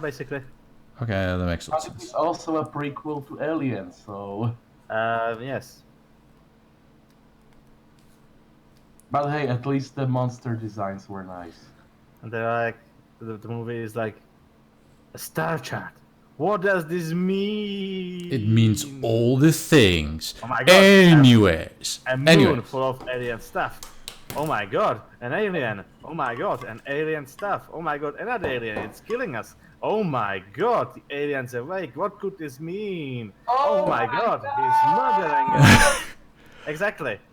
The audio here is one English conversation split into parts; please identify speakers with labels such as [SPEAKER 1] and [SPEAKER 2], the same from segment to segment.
[SPEAKER 1] Basically.
[SPEAKER 2] Okay, that makes
[SPEAKER 3] But
[SPEAKER 2] sense.
[SPEAKER 3] it's also a prequel to Alien, so...
[SPEAKER 1] Yes.
[SPEAKER 3] But hey, at least the monster designs were nice.
[SPEAKER 1] And they're like, the movie is like, a star chart. What does this mean?
[SPEAKER 2] It means all the things.
[SPEAKER 1] Oh my god.
[SPEAKER 2] Anyways.
[SPEAKER 1] A moon full of alien stuff. Oh my god, an alien. Oh my god, an alien stuff. Oh my god, another alien. It's killing us. Oh my god, the alien's awake. What could this mean? Oh my god, he's murdering us.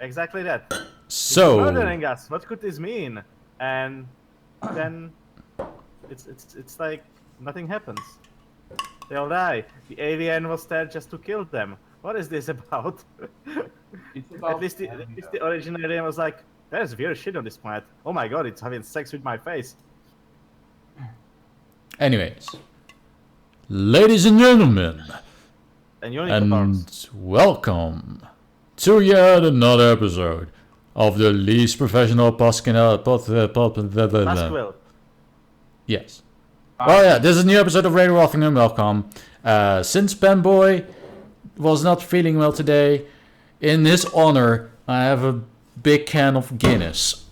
[SPEAKER 1] Exactly that.
[SPEAKER 2] So,
[SPEAKER 1] He's murdering us. What could this mean? And then it's like nothing happens. They all die. The alien was there just to kill them. What is this about?
[SPEAKER 3] It's about
[SPEAKER 1] At least the original alien was like, there's weird shit on this planet. Oh my god, it's having sex with my face.
[SPEAKER 2] anyways. Ladies and gentlemen.
[SPEAKER 1] And
[SPEAKER 2] welcome to yet another episode of the least professional podcast.
[SPEAKER 1] Pasquill.
[SPEAKER 2] Yes. Well, yeah, this is a new episode of Radio Rothingham. Welcome. Since Panboy was not feeling well today, in his honor, I have a big can of Guinness.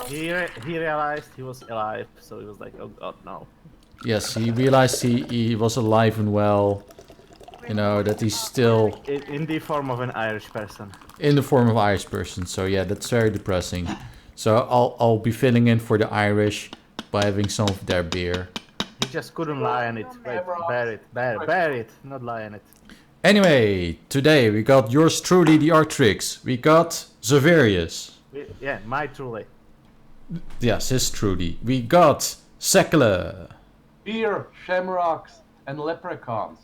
[SPEAKER 1] He realized he was alive, so he was like, oh god, no.
[SPEAKER 2] Yes, he realized he was alive and well. You know, that he's still
[SPEAKER 1] In the form of an Irish person.
[SPEAKER 2] in the form of Irish person. So yeah, that's very depressing. So I'll be filling in for the Irish by having some of their beer.
[SPEAKER 1] He just couldn't lie on it. Wait, bear it, not lie on it.
[SPEAKER 2] Anyway, today we got yours truly, the Artrix. We got Xaverius.
[SPEAKER 1] Yeah, my truly.
[SPEAKER 2] Yes, his truly. We got Sekele.
[SPEAKER 3] beer, shamrocks, and leprechauns.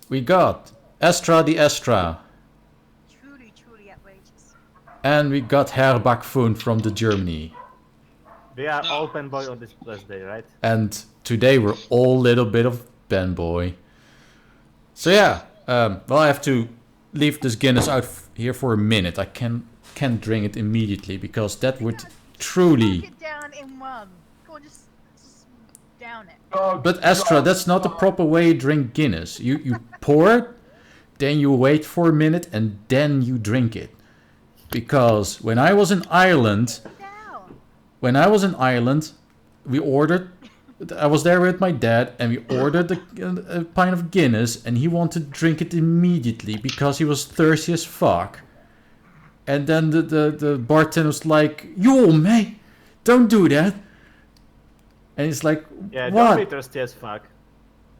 [SPEAKER 2] We got Astra the Astra.
[SPEAKER 4] Truly outrageous.
[SPEAKER 2] And we got Bakphoon from the Germany.
[SPEAKER 1] We are all Panboy on this birthday, right?
[SPEAKER 2] And today we're all a little bit of Panboy. So yeah, well, I have to leave this Guinness out here for a minute. I can't drink it immediately because that would truly...
[SPEAKER 4] Knock it down in one. Go on, just down it.
[SPEAKER 2] But Astra, that's not the proper way you drink Guinness. You pour it, then you wait for a minute, and then you drink it. Because when I was in Ireland, I was there with my dad, and we ordered a pint of Guinness, and he wanted to drink it immediately because he was thirsty as fuck. And then the bartender was like, "Yo, mate, don't do that." And he's like,
[SPEAKER 1] Yeah,
[SPEAKER 2] "What?"
[SPEAKER 1] don't be thirsty as fuck.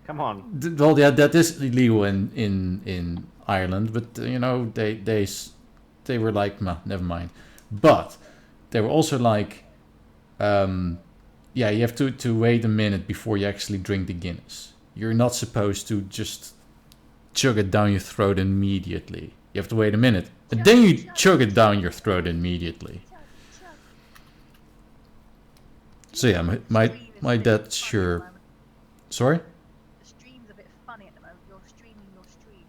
[SPEAKER 1] Come on.
[SPEAKER 2] Well, yeah, that is illegal in Ireland, but you know they were like, "Nah, never mind." But they were also like, yeah, you have to wait a minute before you actually drink the Guinness. You're not supposed to just chug it down your throat immediately. You have to wait a minute, and then you chug it down your throat immediately. So yeah, my dad sure. Sorry?
[SPEAKER 4] The stream's a bit funny at the moment. You're streaming your stream.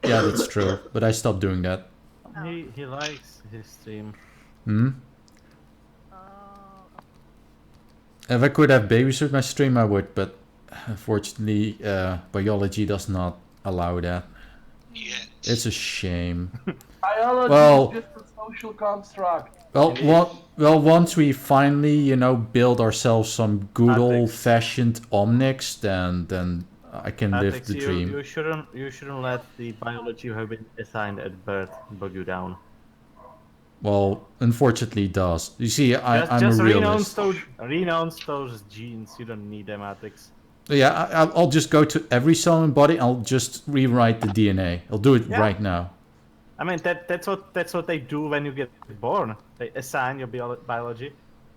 [SPEAKER 2] Yeah, that's true, but I stopped doing that.
[SPEAKER 1] He likes his stream.
[SPEAKER 2] Hmm.
[SPEAKER 4] Oh.
[SPEAKER 2] If I could have babies with my stream, I would, but unfortunately, biology does not allow that. It's a shame.
[SPEAKER 3] Biology
[SPEAKER 2] Well-
[SPEAKER 3] is just a social construct.
[SPEAKER 2] Well, once we finally, you know, build ourselves some good
[SPEAKER 1] Artrix.
[SPEAKER 2] old-fashioned Omnics, then I can live
[SPEAKER 1] Alex,
[SPEAKER 2] the dream.
[SPEAKER 1] you shouldn't let the biology you have been assigned at birth bog you down.
[SPEAKER 2] Well, unfortunately, it does. You see, I'm
[SPEAKER 1] just
[SPEAKER 2] a realist.
[SPEAKER 1] renounce those genes. You don't need them, Artrix.
[SPEAKER 2] Yeah, I'll just go to every cell in body. I'll just rewrite the DNA. I'll do it
[SPEAKER 1] Yeah.
[SPEAKER 2] right now.
[SPEAKER 1] I mean that's what they do when you get born. They assign your biology.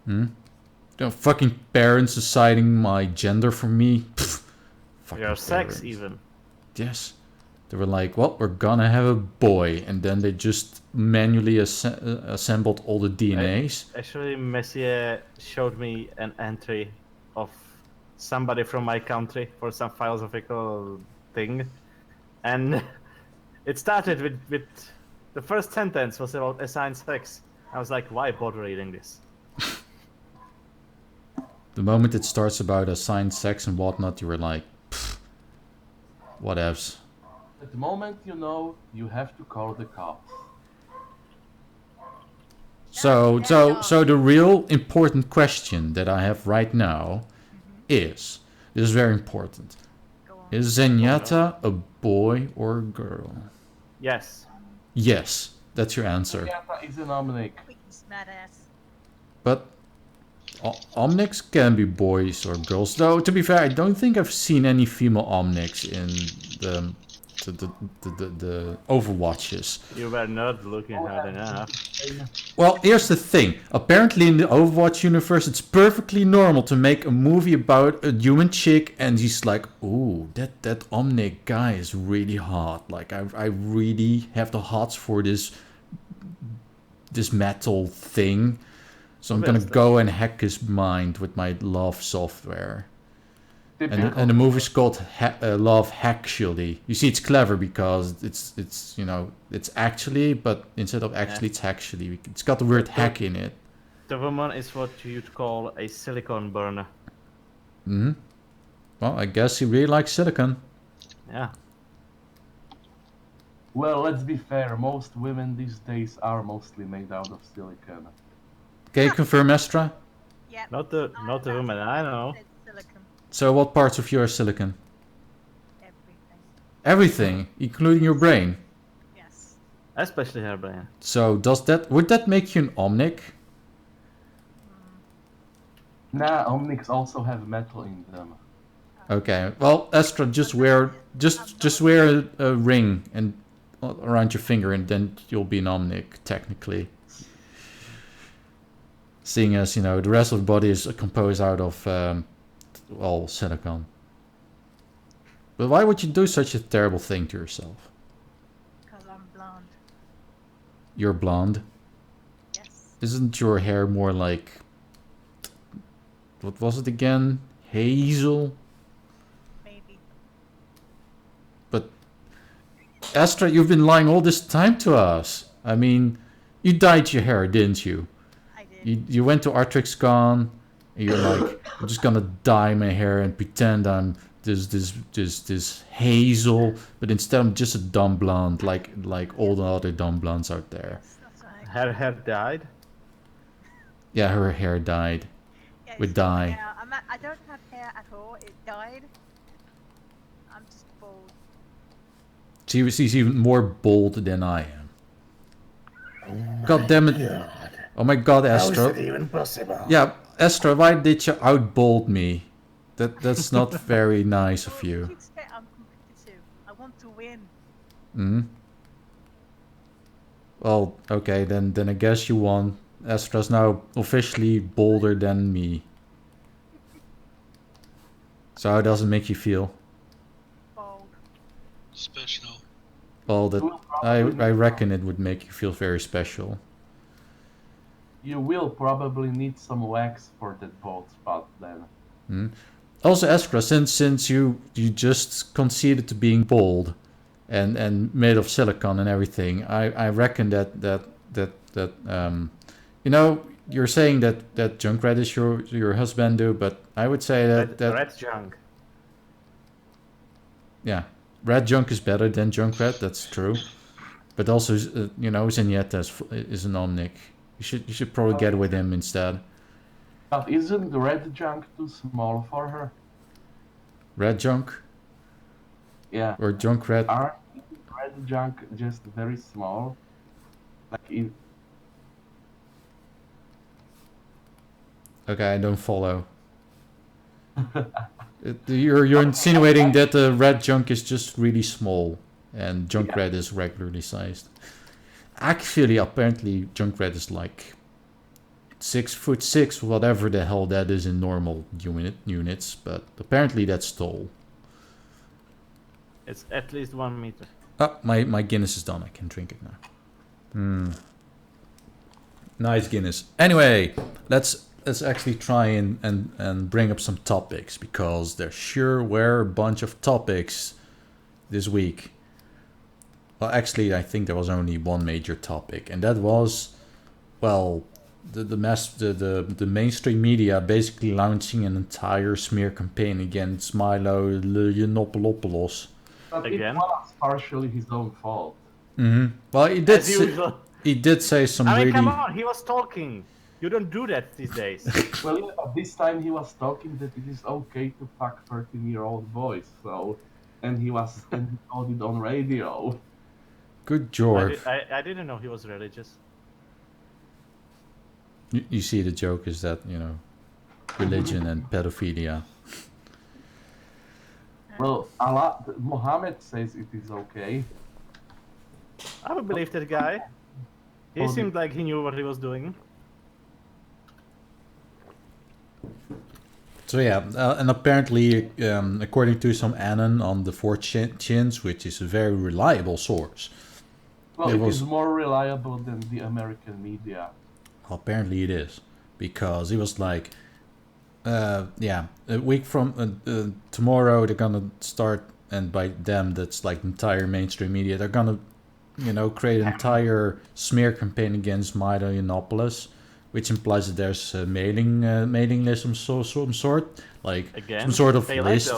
[SPEAKER 2] The fucking parents deciding my gender for me. Pfft, fucking
[SPEAKER 1] Your sex
[SPEAKER 2] parents.
[SPEAKER 1] even.
[SPEAKER 2] Yes. They were like, well, we're gonna have a boy. And then they just manually assembled all the DNAs.
[SPEAKER 1] Actually, Messier showed me an entry of somebody from my country for some philosophical thing, and it started with the first sentence was about assigned sex. I was like, why bother reading this?
[SPEAKER 2] The moment it starts about assigned sex and whatnot, you were like, pfft, whatevs.
[SPEAKER 3] At the moment you know, you have to call the cops.
[SPEAKER 2] So
[SPEAKER 4] Now,
[SPEAKER 2] the real important question that I have right now is, this is very important.
[SPEAKER 4] go on.
[SPEAKER 2] Is Zenyatta a boy or a girl?
[SPEAKER 1] Yes.
[SPEAKER 2] Yes, that's your answer.
[SPEAKER 3] Zenyatta is an omnic.
[SPEAKER 4] Quick, smart ass.
[SPEAKER 2] But omnics can be boys or girls. Though, to be fair, I don't think I've seen any female omnics in the Overwatches.
[SPEAKER 1] You were not looking hard enough.
[SPEAKER 2] Well, here's the thing. Apparently in the Overwatch universe, it's perfectly normal to make a movie about a human chick and he's like, ooh, that omnic guy is really hot. Like, I really have the hots for this metal thing. So I'm gonna go and hack his mind with my love software. And the movie's called Love Actually. You see, it's clever because it's you know, it's actually, but instead of actually, it's actually. It's got the word hack in it.
[SPEAKER 1] The woman is what you'd call a silicon burner.
[SPEAKER 2] Hmm. Well, I guess he really likes silicon.
[SPEAKER 1] Yeah.
[SPEAKER 3] Well, let's be fair, most women these days are mostly made out of silicon.
[SPEAKER 2] Can you confirm, Astra?
[SPEAKER 4] Yeah.
[SPEAKER 1] Not the woman I know.
[SPEAKER 4] It's silicon.
[SPEAKER 2] So what parts of you are silicon?
[SPEAKER 4] Everything.
[SPEAKER 2] Everything, including your brain.
[SPEAKER 4] Yes.
[SPEAKER 1] Especially her brain.
[SPEAKER 2] So would that make you an omnic?
[SPEAKER 3] Nah, omnics also have metal in them.
[SPEAKER 2] Okay. Well, Astra, just wear a ring and around your finger, and then you'll be an omnic technically. Seeing as, you know, the rest of the body is composed out of well, silicon. But why would you do such a terrible thing to yourself?
[SPEAKER 4] Because I'm blonde.
[SPEAKER 2] You're blonde.
[SPEAKER 4] Yes.
[SPEAKER 2] Isn't your hair more like, what was it again? Hazel?
[SPEAKER 4] Maybe.
[SPEAKER 2] But Astra, you've been lying all this time to us. I mean, you dyed your hair, didn't you?
[SPEAKER 4] I did.
[SPEAKER 2] You went to Artrix and you're like, I'm just gonna dye my hair and pretend I'm this hazel, but instead I'm just a dumb blonde, like all the other dumb blondes out there.
[SPEAKER 4] Yes, that's right.
[SPEAKER 1] Her hair died.
[SPEAKER 2] Yeah, her hair dyed
[SPEAKER 4] Yeah,
[SPEAKER 2] with
[SPEAKER 4] it's
[SPEAKER 2] dye.
[SPEAKER 4] hair. I don't have hair at all. It died. I'm just bald.
[SPEAKER 2] She's even more bold than I am. God damn it. Oh my god, Astra.
[SPEAKER 5] How is it even possible?
[SPEAKER 2] Yeah, Astra, why did you outbold me? That's not very nice of you.
[SPEAKER 4] I'm competitive. I want to win.
[SPEAKER 2] Hmm. Well, okay, then I guess you won. Astra's now officially bolder than me. So how does it make you feel?
[SPEAKER 4] Bald.
[SPEAKER 6] Special.
[SPEAKER 2] Well, that I reckon it would make you feel very special.
[SPEAKER 3] You will probably need some wax for that bald spot then.
[SPEAKER 2] Hmm. Also, Astra, since you just conceded to being bold and made of silicon and everything, I reckon that you know, you're saying that Junkrat is your husband, but I would say that
[SPEAKER 1] Red junk.
[SPEAKER 2] yeah, Red Junk is better than Junkrat. That's true, but also you know, Zenyatta is an omnic. You should probably get with him instead.
[SPEAKER 3] But isn't the red junk too small for her?
[SPEAKER 2] Red Junk
[SPEAKER 3] Yeah.
[SPEAKER 2] or Junkrat?
[SPEAKER 3] Aren't red junk just very small? Like in
[SPEAKER 2] Okay, I don't follow. You're insinuating that the Red Junk is just really small and Junkrat is regularly sized. Actually, apparently Junkrat is like 6'6", whatever the hell that is in normal units, but apparently that's tall.
[SPEAKER 1] It's at least 1 meter.
[SPEAKER 2] Ah, my Guinness is done. I can drink it now. Nice Guinness. Anyway, let's actually try and bring up some topics, because there sure were a bunch of topics this week. Well, actually, I think there was only one major topic, and that was, well, the mainstream media basically launching an entire smear campaign against Milo Yiannopoulos.
[SPEAKER 3] But
[SPEAKER 1] Again?
[SPEAKER 3] it was partially his own fault.
[SPEAKER 2] Well,
[SPEAKER 1] As usual.
[SPEAKER 2] he did say some
[SPEAKER 1] I mean,
[SPEAKER 2] really.
[SPEAKER 1] come on, he was talking. You don't do that these days.
[SPEAKER 3] Well, yeah, this time he was talking that it is okay to fuck 13-year-old boys, so... And he told it on radio.
[SPEAKER 2] Good job.
[SPEAKER 1] I didn't know he was religious.
[SPEAKER 2] You see, the joke is that, religion and pedophilia.
[SPEAKER 3] Well, Allah, Muhammad says it is okay.
[SPEAKER 1] I would believe that guy. He seemed like he knew what he was doing.
[SPEAKER 2] So yeah, and apparently, according to some Anon on the 4chins, which is a very reliable source.
[SPEAKER 3] Well, it is more reliable than the American media.
[SPEAKER 2] Apparently it is, because he was like, yeah, a week from tomorrow they're gonna start, and by them that's like entire mainstream media, they're gonna, create an entire smear campaign against Milo Yiannopoulos, which implies that there's a mailing list of some sort, like some sort of list,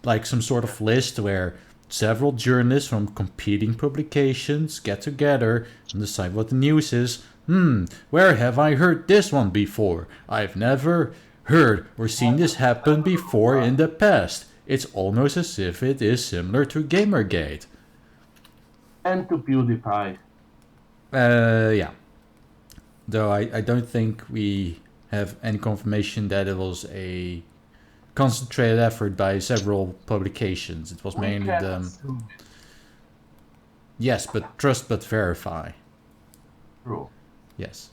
[SPEAKER 2] like some sort of list where several journalists from competing publications get together and decide what the news is. Where have I heard this one before? I've never heard or seen this happen before in the past. It's almost as if it is similar to Gamergate.
[SPEAKER 3] And to PewDiePie.
[SPEAKER 2] Yeah. Though I don't think we have any confirmation that it was a concentrated effort by several publications. It was mainly the... Yes, but trust but verify.
[SPEAKER 3] True.
[SPEAKER 2] Yes.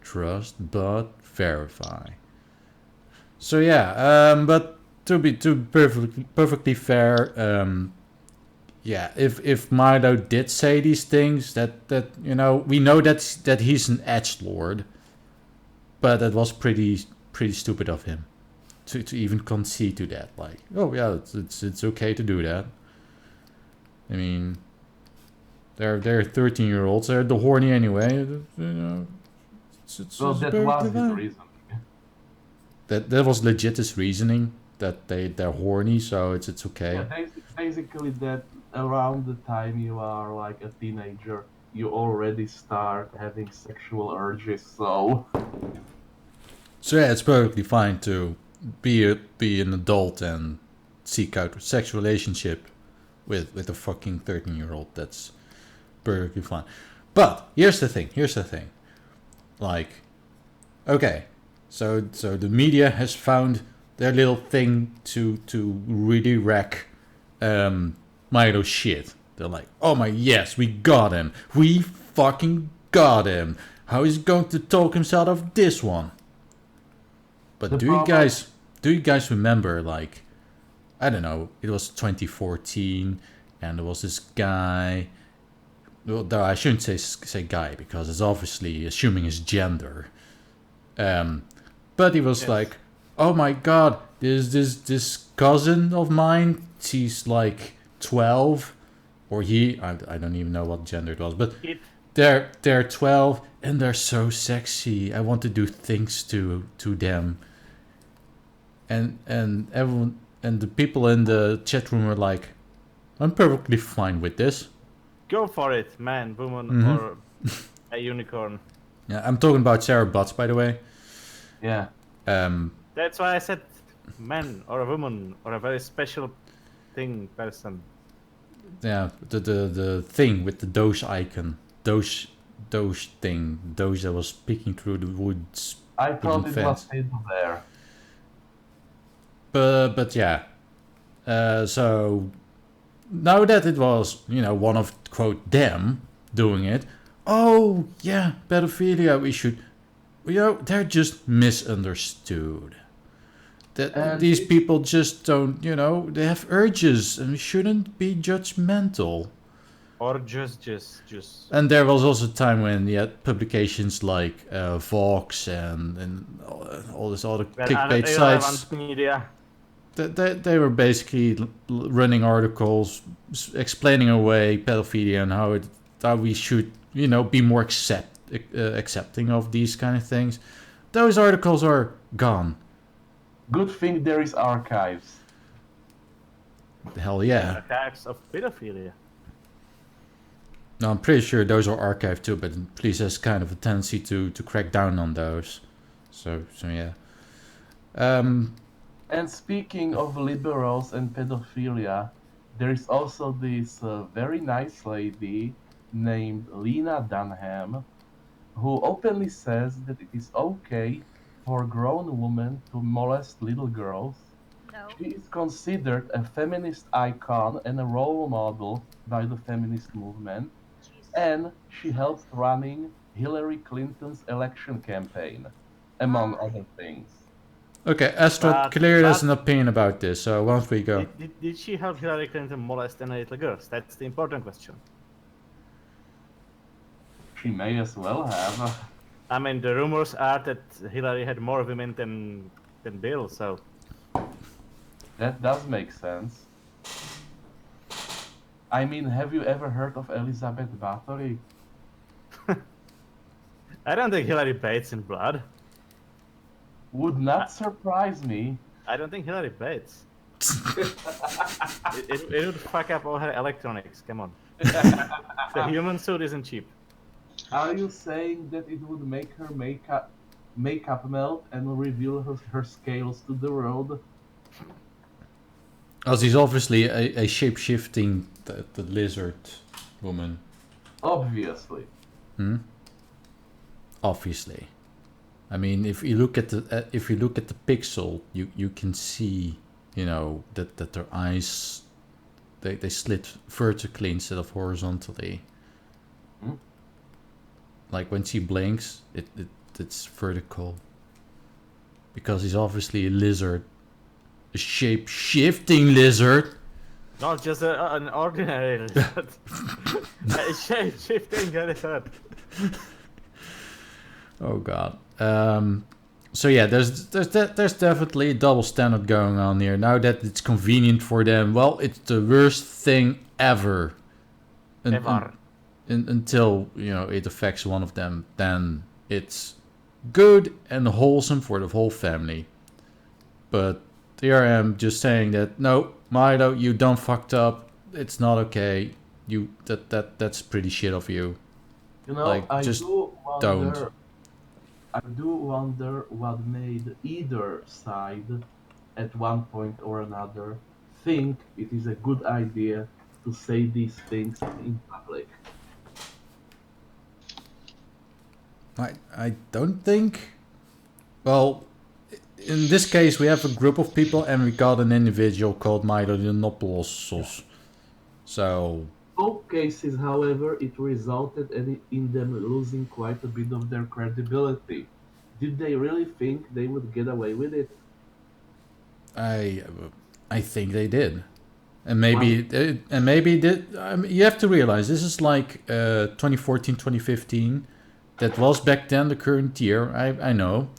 [SPEAKER 2] Trust but verify. So yeah, but to be perfectly fair, yeah, if Milo did say these things, that we know that he's an edgelord, but that was pretty stupid of him to even concede to that. Like, oh yeah, it's okay to do that. I mean, they're 13-year-olds. They're the horny anyway.
[SPEAKER 3] Well, that was the reason.
[SPEAKER 2] That was legit his reasoning, that they're horny, so it's okay.
[SPEAKER 3] Yeah, basically that around the time you are like a teenager, you already start having sexual urges, so...
[SPEAKER 2] So yeah, it's perfectly fine to be an adult and seek out a sexual relationship with a fucking 13-year-old. That's perfectly fine. But here's the thing. Like, okay, so the media has found their little thing to really wreck Milo's shit. They're like, oh my, yes, we got him. We fucking got him. How is he going to talk himself out of this one? But do you guys remember, like, I don't know, it was 2014 and there was this guy, well, I shouldn't say guy because it's obviously assuming his gender. But he was like, oh my god, there's this cousin of mine, she's like 12, or I don't even know what gender it was, but they're 12 and they're so sexy. I want to do things to them. And everyone and the people in the chat room were like, I'm perfectly fine with this.
[SPEAKER 1] Go for it, man, woman, or a unicorn.
[SPEAKER 2] Yeah, I'm talking about Sarah Butts, by the way.
[SPEAKER 3] Yeah.
[SPEAKER 1] That's why I said man or a woman or a very special person.
[SPEAKER 2] Yeah, the thing with the Doge icon. Doge thing. Doge that was peeking through the woods.
[SPEAKER 3] I thought it was hidden there.
[SPEAKER 2] But yeah. So now that it was, one of, quote, them doing it, oh yeah, pedophilia, we should, they're just misunderstood. That these people just don't, they have urges and we shouldn't be judgmental.
[SPEAKER 1] Or just.
[SPEAKER 2] And there was also a time when you had publications like Vox and all this other clickbait sites.
[SPEAKER 1] Media.
[SPEAKER 2] They were basically running articles explaining away pedophilia and how we should, be more accepting of these kind of things. Those articles are gone.
[SPEAKER 3] Good thing there is archives.
[SPEAKER 2] Hell yeah.
[SPEAKER 1] Archives of pedophilia.
[SPEAKER 2] No, I'm pretty sure those are archived too, but police has kind of a tendency to crack down on those. So yeah.
[SPEAKER 3] And speaking of liberals and pedophilia, there is also this very nice lady named Lena Dunham, who openly says that it is okay for grown women to molest little girls.
[SPEAKER 4] No.
[SPEAKER 3] She is considered a feminist icon and a role model by the feminist movement,
[SPEAKER 4] Jesus.
[SPEAKER 3] and she helped running Hillary Clinton's election campaign, among other things.
[SPEAKER 2] Okay, Astra clearly has an opinion about this, so once we go.
[SPEAKER 1] Did she help Hillary Clinton molest any little girls? That's the important question.
[SPEAKER 3] She may as well have.
[SPEAKER 1] I mean, the rumors are that Hillary had more women than Bill, so...
[SPEAKER 3] That does make sense. I mean, have you ever heard of Elizabeth Bathory?
[SPEAKER 1] I don't think Hillary bathes in blood.
[SPEAKER 3] Would not surprise me.
[SPEAKER 1] I don't think Hillary bathes. it would fuck up all her electronics, come on. The human suit isn't cheap.
[SPEAKER 3] Are you saying that it would make her makeup melt and reveal her scales to the world?
[SPEAKER 2] As he's obviously a shape-shifting the lizard woman.
[SPEAKER 3] Obviously.
[SPEAKER 2] Obviously. I mean, if you look at the pixel, you can see, you know, that their eyes they slit vertically instead of horizontally. Like when she blinks, it's vertical. Because he's obviously a lizard, a shape-shifting lizard.
[SPEAKER 1] Not just an ordinary lizard. A shape-shifting lizard.
[SPEAKER 2] Oh god. So yeah, there's definitely a double standard going on here. Now that it's convenient for them, well, it's the worst thing ever. Until, you know, it affects one of them, then it's good and wholesome for the whole family. But here I am just saying that no, Milo, you done fucked up. It's not okay. That's pretty shit of you.
[SPEAKER 3] You know,
[SPEAKER 2] like,
[SPEAKER 3] I
[SPEAKER 2] just
[SPEAKER 3] do
[SPEAKER 2] don't.
[SPEAKER 3] wonder what made either side at one point or another think it is a good idea to say these things in public.
[SPEAKER 2] I don't think. Well, in this case, we have a group of people, and we got an individual called Milo Yiannopoulos. So.
[SPEAKER 3] Both cases, however, it resulted in them losing quite a bit of their credibility. Did they really think they would get away with it?
[SPEAKER 2] I think they did, and maybe you have to realize this is like 2014, 2015. That was back then the current year. I know,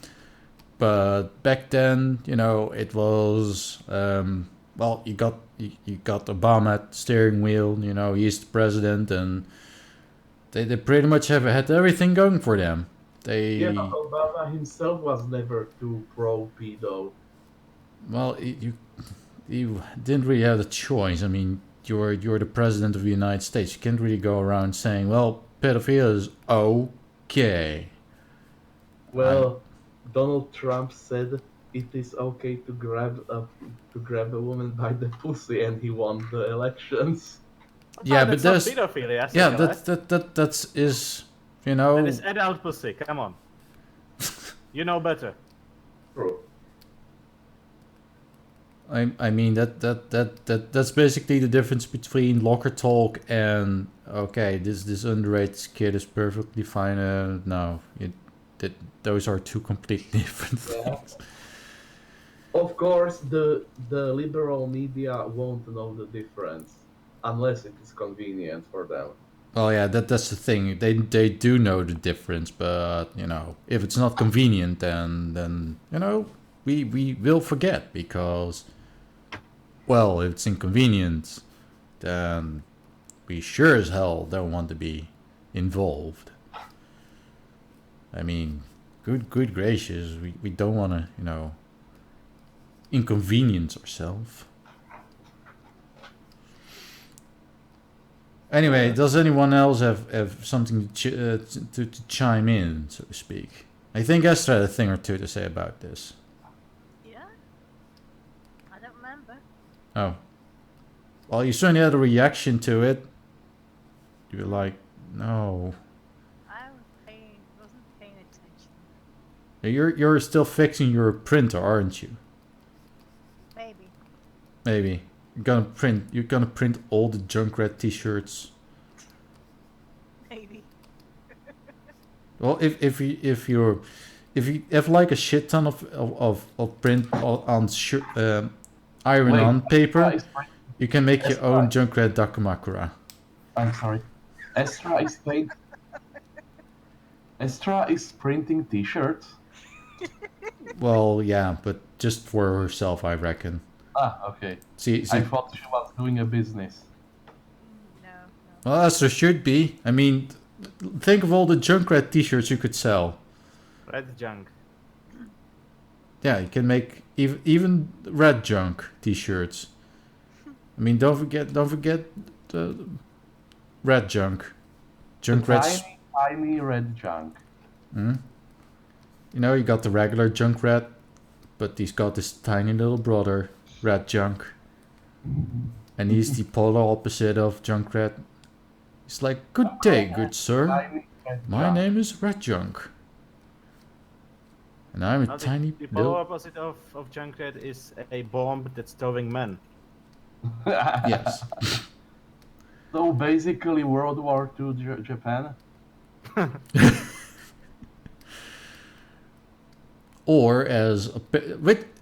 [SPEAKER 2] but back then, you know, it was well, you got Obama at the steering wheel. You know, he's the president, and they pretty much have had everything going for them.
[SPEAKER 3] Yeah, but Obama himself was never too pro-pedo.
[SPEAKER 2] Well, you didn't really have a choice. I mean, you're the president of the United States. You can't really go around saying, well, pedophilia is okay.
[SPEAKER 3] Well, Donald Trump said it is okay to grab a woman by the pussy, and he won the elections.
[SPEAKER 2] Yeah, but
[SPEAKER 1] that's
[SPEAKER 2] there's
[SPEAKER 1] not pedophilia.
[SPEAKER 2] yeah,
[SPEAKER 1] Sekele.
[SPEAKER 2] that is, you know.
[SPEAKER 1] That is adult pussy. Come on. You know better.
[SPEAKER 3] True.
[SPEAKER 2] I mean that's basically the difference between locker talk and okay, this underage kid is perfectly fine. No, those are two completely different things.
[SPEAKER 3] Of course, the liberal media won't know the difference unless it is convenient for them.
[SPEAKER 2] Well, yeah, that's the thing. They do know the difference, but you know, if it's not convenient, then you know, we will forget because, well, if it's inconvenient, then we sure as hell don't want to be involved. I mean, good gracious, we don't want to, inconvenience ourselves. Anyway, does anyone else have something to chime in, so to speak? I think Astra had a thing or two to say about this.
[SPEAKER 4] Yeah? I don't remember.
[SPEAKER 2] Oh. Well, you certainly had a reaction to it. You were like, no.
[SPEAKER 4] I wasn't paying attention.
[SPEAKER 2] You're still fixing your printer, aren't you?
[SPEAKER 4] Maybe.
[SPEAKER 2] Maybe. You're gonna print all the Junkrat t-shirts.
[SPEAKER 4] Maybe.
[SPEAKER 2] Well, if you have like a shit ton of print on iron-on paper, you can make your own Junkrat Dakumakura.
[SPEAKER 3] I'm sorry. Astra is printing t-shirts.
[SPEAKER 2] Well, yeah, but just for herself, I reckon.
[SPEAKER 3] Ah, okay.
[SPEAKER 2] See,
[SPEAKER 3] I thought she was doing a business.
[SPEAKER 4] No.
[SPEAKER 2] well, as there should be. I mean, think of all the Junkrat t-shirts you could sell.
[SPEAKER 1] Red junk.
[SPEAKER 2] Yeah, you can make even red junk t-shirts. I mean, don't forget the red junk. Junkrat's.
[SPEAKER 3] Tiny red junk.
[SPEAKER 2] You you got the regular Junkrat, but he's got this tiny little brother, Red Junk. And he's the polar opposite of Junkrat. He's like, good day, good sir. My name is Red Junk. And I'm a tiny
[SPEAKER 1] The
[SPEAKER 2] little...
[SPEAKER 1] polar opposite of Junkrat is a bomb that's towing men.
[SPEAKER 2] Yes.
[SPEAKER 3] So basically World War II Japan?
[SPEAKER 2] Or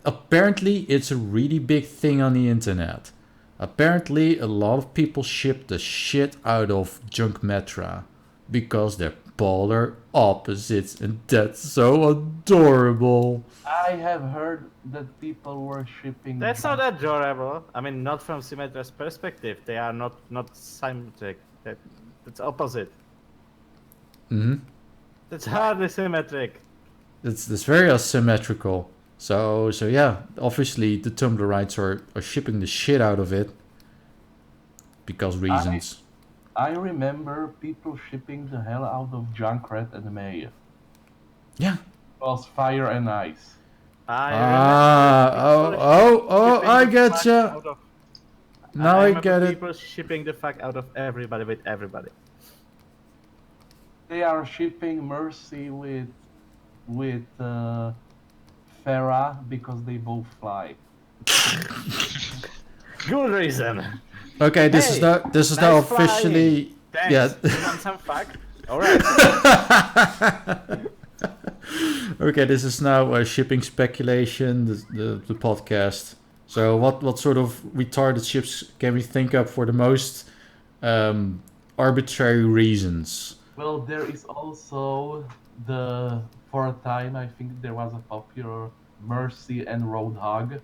[SPEAKER 2] apparently it's a really big thing on the internet. Apparently a lot of people ship the shit out of Junk Metra because they're polar opposites, and that's so adorable.
[SPEAKER 3] I have heard that people were shipping...
[SPEAKER 1] That's not adorable. I mean, not from Symmetra's perspective. They are not symmetric. That's opposite. That's hardly symmetric.
[SPEAKER 2] It's very asymmetrical. So yeah, obviously the Tumblrites are shipping the shit out of it because reasons.
[SPEAKER 3] I remember people shipping the hell out of Junkrat and May.
[SPEAKER 2] Yeah.
[SPEAKER 3] It was fire and ice.
[SPEAKER 2] I get ya. Now I get it.
[SPEAKER 1] People shipping the fuck out of everybody with everybody.
[SPEAKER 3] They are shipping Mercy with Farah because they both fly.
[SPEAKER 1] Good reason.
[SPEAKER 2] Okay, this is now officially.
[SPEAKER 1] Thanks.
[SPEAKER 2] Yeah.
[SPEAKER 1] You want some fuck? All right.
[SPEAKER 2] Okay, this is now shipping speculation. The podcast. So what sort of retarded ships can we think of for the most arbitrary reasons?
[SPEAKER 3] Well, there is also for a time, I think there was a popular Mercy and Roadhog,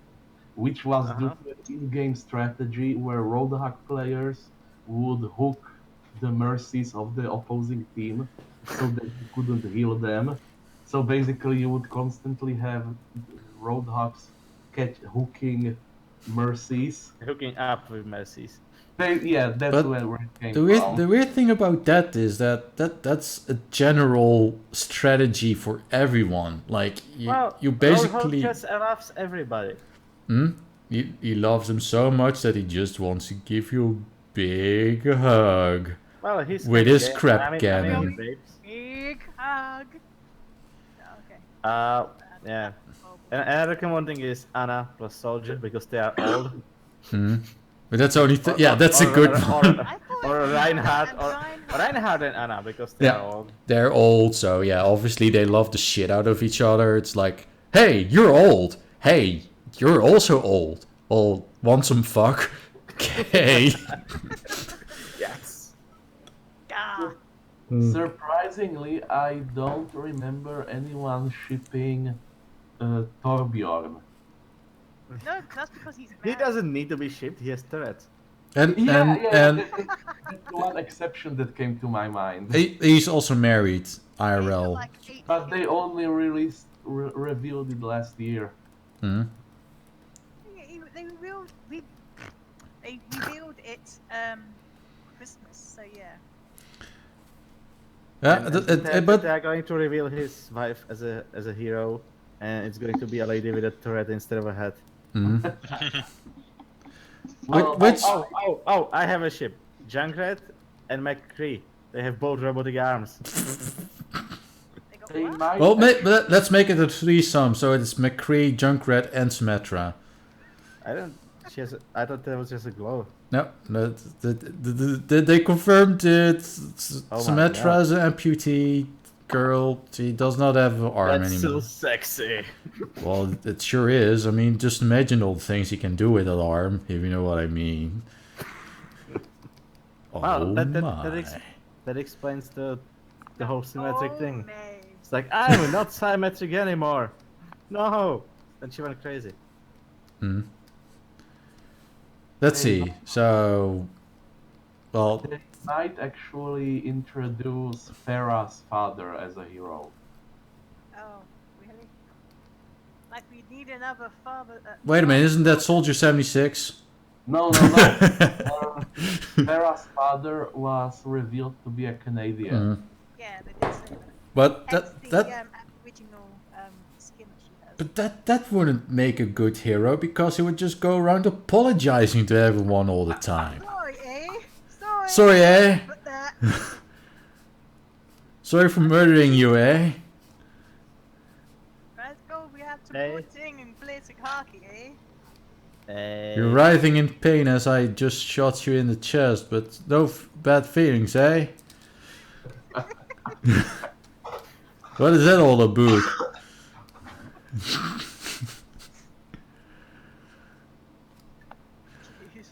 [SPEAKER 3] which was due to an in-game strategy where Roadhog players would hook the Mercies of the opposing team so that you couldn't heal them. So basically, you would constantly have Roadhogs hooking Mercies.
[SPEAKER 1] Hooking up with Mercies.
[SPEAKER 3] That's where it came from.
[SPEAKER 2] The weird thing about that is that's a general strategy for everyone. Like you basically
[SPEAKER 1] just loves everybody.
[SPEAKER 2] He loves them so much that he just wants to give you a big hug.
[SPEAKER 1] Well, he's
[SPEAKER 2] with his crap cannon.
[SPEAKER 4] Big hug. Okay.
[SPEAKER 1] Yeah. And another common thing is Anna plus Soldier because they are old.
[SPEAKER 2] But that's only that's a good one.
[SPEAKER 1] Or Reinhardt and Anna because they are old.
[SPEAKER 2] They're old, so yeah, obviously they love the shit out of each other. It's like, hey, you're old. Hey, you're also old. Well, want some fuck? Okay.
[SPEAKER 1] Yes.
[SPEAKER 3] Surprisingly, I don't remember anyone shipping Torbjorn.
[SPEAKER 4] No, that's because he's
[SPEAKER 1] He
[SPEAKER 4] married.
[SPEAKER 1] doesn't need to be shipped. He has turrets.
[SPEAKER 2] And
[SPEAKER 3] That's the one exception that came to my mind.
[SPEAKER 2] he's also married.
[SPEAKER 4] He's got
[SPEAKER 2] IRL.
[SPEAKER 4] like 8
[SPEAKER 3] But they
[SPEAKER 4] ships.
[SPEAKER 3] only released revealed it last year.
[SPEAKER 2] Hmm?
[SPEAKER 4] They revealed it Christmas, so yeah.
[SPEAKER 2] Yeah, but
[SPEAKER 1] they are going to reveal his wife as a hero, and it's going to be a lady with a turret instead of a hat.
[SPEAKER 3] Well,
[SPEAKER 2] which
[SPEAKER 1] Oh! I have a ship. Junkrat and McCree. They have both robotic arms.
[SPEAKER 4] They got
[SPEAKER 3] they
[SPEAKER 4] what?
[SPEAKER 3] might.
[SPEAKER 2] well, let's make it a threesome. So it's McCree, Junkrat, and Symmetra.
[SPEAKER 1] I don't. I thought that was just a glow.
[SPEAKER 2] No, they confirmed it.
[SPEAKER 1] Oh my
[SPEAKER 2] Symmetra
[SPEAKER 1] God.
[SPEAKER 2] is an amputee girl. She does not have an arm
[SPEAKER 1] That's
[SPEAKER 2] anymore.
[SPEAKER 1] so sexy.
[SPEAKER 2] Well, it sure is. I mean, just imagine all the things he can do with an arm, if you know what I mean.
[SPEAKER 1] Wow,
[SPEAKER 2] Oh
[SPEAKER 1] that explains the whole symmetric
[SPEAKER 4] Oh,
[SPEAKER 1] thing.
[SPEAKER 4] May.
[SPEAKER 1] It's like, I'm not symmetric anymore. No. And she went crazy.
[SPEAKER 2] Let's see. So, well,
[SPEAKER 3] They might actually introduce Farah's father as a hero.
[SPEAKER 4] Oh, really? Like we need another father.
[SPEAKER 2] wait a minute. Isn't that Soldier 76?
[SPEAKER 3] No. Farah's father was revealed to be a Canadian.
[SPEAKER 4] Yeah, they did say that.
[SPEAKER 2] But
[SPEAKER 4] Hence the
[SPEAKER 2] that
[SPEAKER 4] original skin that she has.
[SPEAKER 2] but that wouldn't make a good hero because he would just go around apologizing to everyone all the time.
[SPEAKER 4] Sorry, eh?
[SPEAKER 2] Sorry, eh?
[SPEAKER 4] But that.
[SPEAKER 2] Sorry for murdering you, eh?
[SPEAKER 4] Let's go. We have to
[SPEAKER 1] Hey.
[SPEAKER 4] put thing in basic hockey, eh?
[SPEAKER 2] You're writhing in pain as I just shot you in the chest, but no bad feelings, eh? What is that all about?
[SPEAKER 4] Jeez.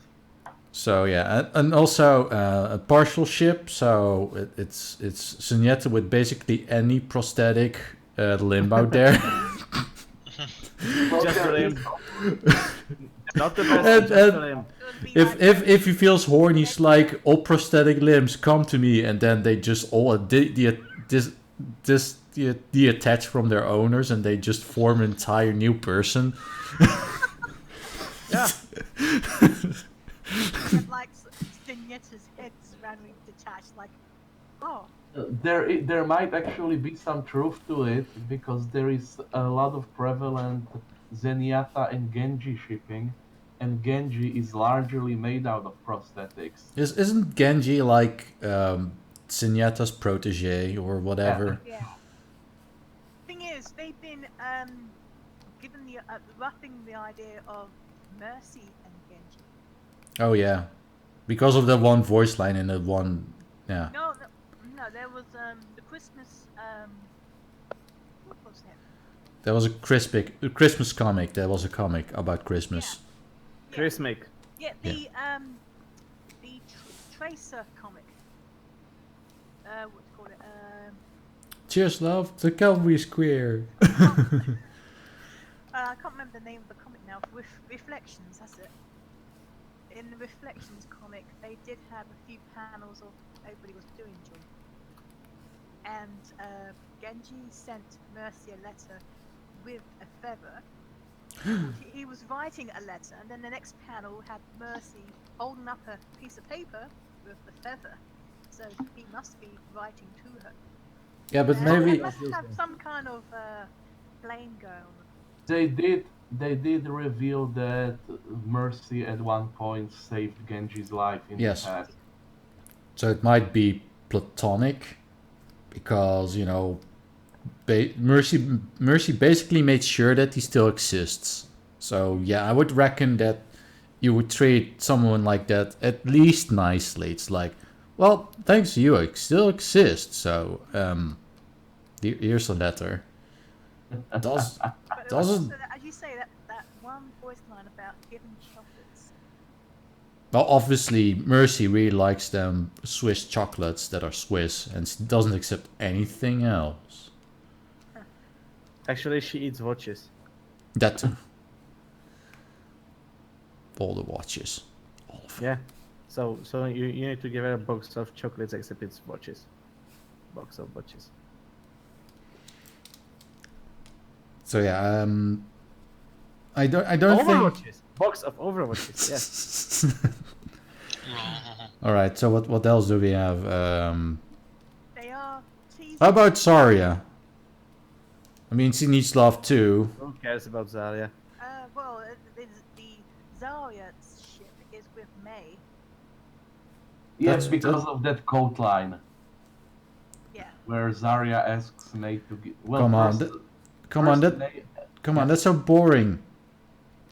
[SPEAKER 2] So yeah, and also a partial ship. So it's Zenyatta with basically any prosthetic limb out there.
[SPEAKER 1] Just a limb. Not the best,
[SPEAKER 2] And-
[SPEAKER 1] just a
[SPEAKER 2] and-
[SPEAKER 1] limb.
[SPEAKER 4] It would be like
[SPEAKER 2] If he feels horny, he's like, all prosthetic limbs come to me, and then they just all detach from their owners, and they just form an entire new person.
[SPEAKER 1] Yeah.
[SPEAKER 4] like Zenyatta's head's randomly detached. Like, oh,
[SPEAKER 3] There might actually be some truth to it because there is a lot of prevalent Zenyatta and Genji shipping, and Genji is largely made out of prosthetics.
[SPEAKER 2] Isn't Genji like Zenyatta's protege or whatever?
[SPEAKER 4] yeah. Thing is, they've been given the roughing the idea of Mercy and Genji.
[SPEAKER 2] Oh yeah, because of the one voice line and the one, yeah.
[SPEAKER 4] No, there was the Christmas what was it?
[SPEAKER 2] There was a Christmas comic. There was a comic about Christmas.
[SPEAKER 1] Chrismic.
[SPEAKER 4] Yeah, the Tracer comic. What's it called?
[SPEAKER 2] Cheers, love. The Calvary Square.
[SPEAKER 4] I can't remember the name of the comic now. Reflections, that's it. In the Reflections comic, they did have a few panels of everybody was doing joy. And Genji sent Mercy a letter with a feather. He was writing a letter, and then the next panel had Mercy holding up a piece of paper with the feather. So he must be writing to her.
[SPEAKER 2] Yeah, but
[SPEAKER 4] They
[SPEAKER 2] maybe
[SPEAKER 4] must have some kind of blame going on.
[SPEAKER 3] They did reveal that Mercy at one point saved Genji's life in
[SPEAKER 2] Yes.
[SPEAKER 3] the past.
[SPEAKER 2] so. It might be platonic, because you know, Mercy basically made sure that he still exists. So yeah, I would reckon that you would treat someone like that at least nicely. It's like, well, thanks to you, I still exist. So here's a letter. Does
[SPEAKER 4] But
[SPEAKER 2] doesn't
[SPEAKER 4] also, as you say, that one voice line about giving chocolates.
[SPEAKER 2] well, obviously Mercy really likes them Swiss chocolates that are Swiss, and she doesn't accept anything else.
[SPEAKER 1] Actually, she eats watches.
[SPEAKER 2] That too. All the watches. All of them.
[SPEAKER 1] Yeah. So you need to give her a box of chocolates, except it's watches. Box of watches.
[SPEAKER 2] So yeah, I don't think.
[SPEAKER 1] Overwatches. Box of Overwatches. Yes.
[SPEAKER 2] All right. So what else do we have?
[SPEAKER 4] They are teasing.
[SPEAKER 2] How about Zarya? I mean, she needs love too.
[SPEAKER 1] Who cares about Zarya?
[SPEAKER 4] Well, the Zarya ship is with May.
[SPEAKER 3] Yes,
[SPEAKER 2] That's-
[SPEAKER 3] because of that quote line
[SPEAKER 4] Yeah.
[SPEAKER 3] where Zarya asks May to get. Well,
[SPEAKER 2] Come on,
[SPEAKER 3] first,
[SPEAKER 2] Come on,
[SPEAKER 3] first
[SPEAKER 2] that
[SPEAKER 3] May-
[SPEAKER 2] come on, that's so boring.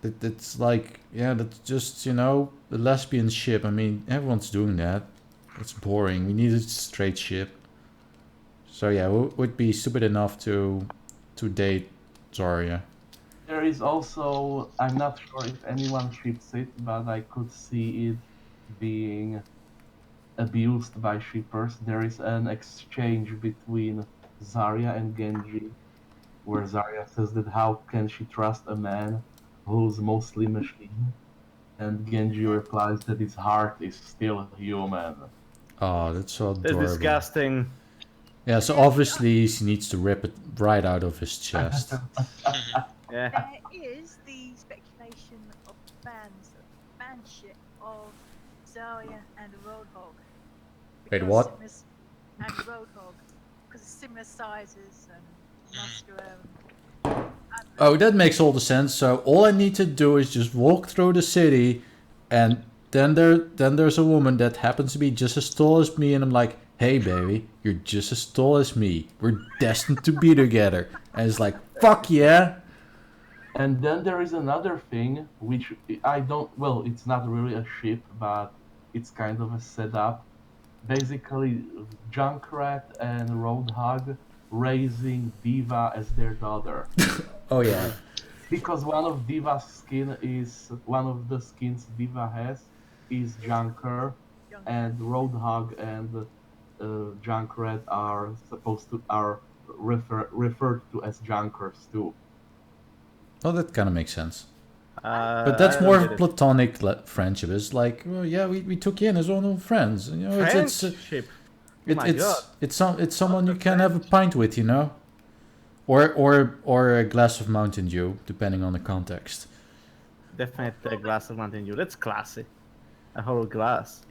[SPEAKER 2] That's like, yeah, that's just, you know, the lesbian ship. I mean, everyone's doing that. It's boring. We need a straight ship. So yeah, would be stupid enough to date Zarya.
[SPEAKER 3] There is also, I'm not sure if anyone ships it, but I could see it being abused by shippers. There is an exchange between Zarya and Genji, where Zarya says that how can she trust a man who's mostly machine? And Genji replies that his heart is still human.
[SPEAKER 2] Oh, that's so
[SPEAKER 1] That's
[SPEAKER 2] adorable.
[SPEAKER 1] disgusting.
[SPEAKER 2] Yeah, so obviously she needs to rip it right out of his chest.
[SPEAKER 1] Yeah.
[SPEAKER 4] There is the speculation of fanship of Zarya and Roadhog.
[SPEAKER 2] Wait,
[SPEAKER 4] Because
[SPEAKER 2] what?
[SPEAKER 4] And Roadhog, because similar sizes and muscular. And
[SPEAKER 2] Oh, that makes all the sense. So all I need to do is just walk through the city, and then there's a woman that happens to be just as tall as me, and I'm like, hey baby, you're just as tall as me. We're destined to be together. And it's like, fuck yeah.
[SPEAKER 3] And then there is another thing, which I don't, well, it's not really a ship, but it's kind of a setup. Basically, Junkrat and Roadhog raising Diva as their daughter.
[SPEAKER 2] Oh yeah.
[SPEAKER 3] Because one of Diva's skin is, one of the skins Diva has is Junker, and Roadhog and Junkrat are referred to as Junkers too.
[SPEAKER 2] Oh, that kind of makes sense. But that's
[SPEAKER 1] I
[SPEAKER 2] more
[SPEAKER 1] don't
[SPEAKER 2] of
[SPEAKER 1] get it.
[SPEAKER 2] platonic friendship. It's like, well, yeah, we took you in as one of friends. You know, it's
[SPEAKER 1] Friendship. Oh my God.
[SPEAKER 2] it's someone you can have a pint with, you know, or a glass of Mountain Dew, depending on the context.
[SPEAKER 1] Definitely a glass of Mountain Dew. That's classy. A whole glass.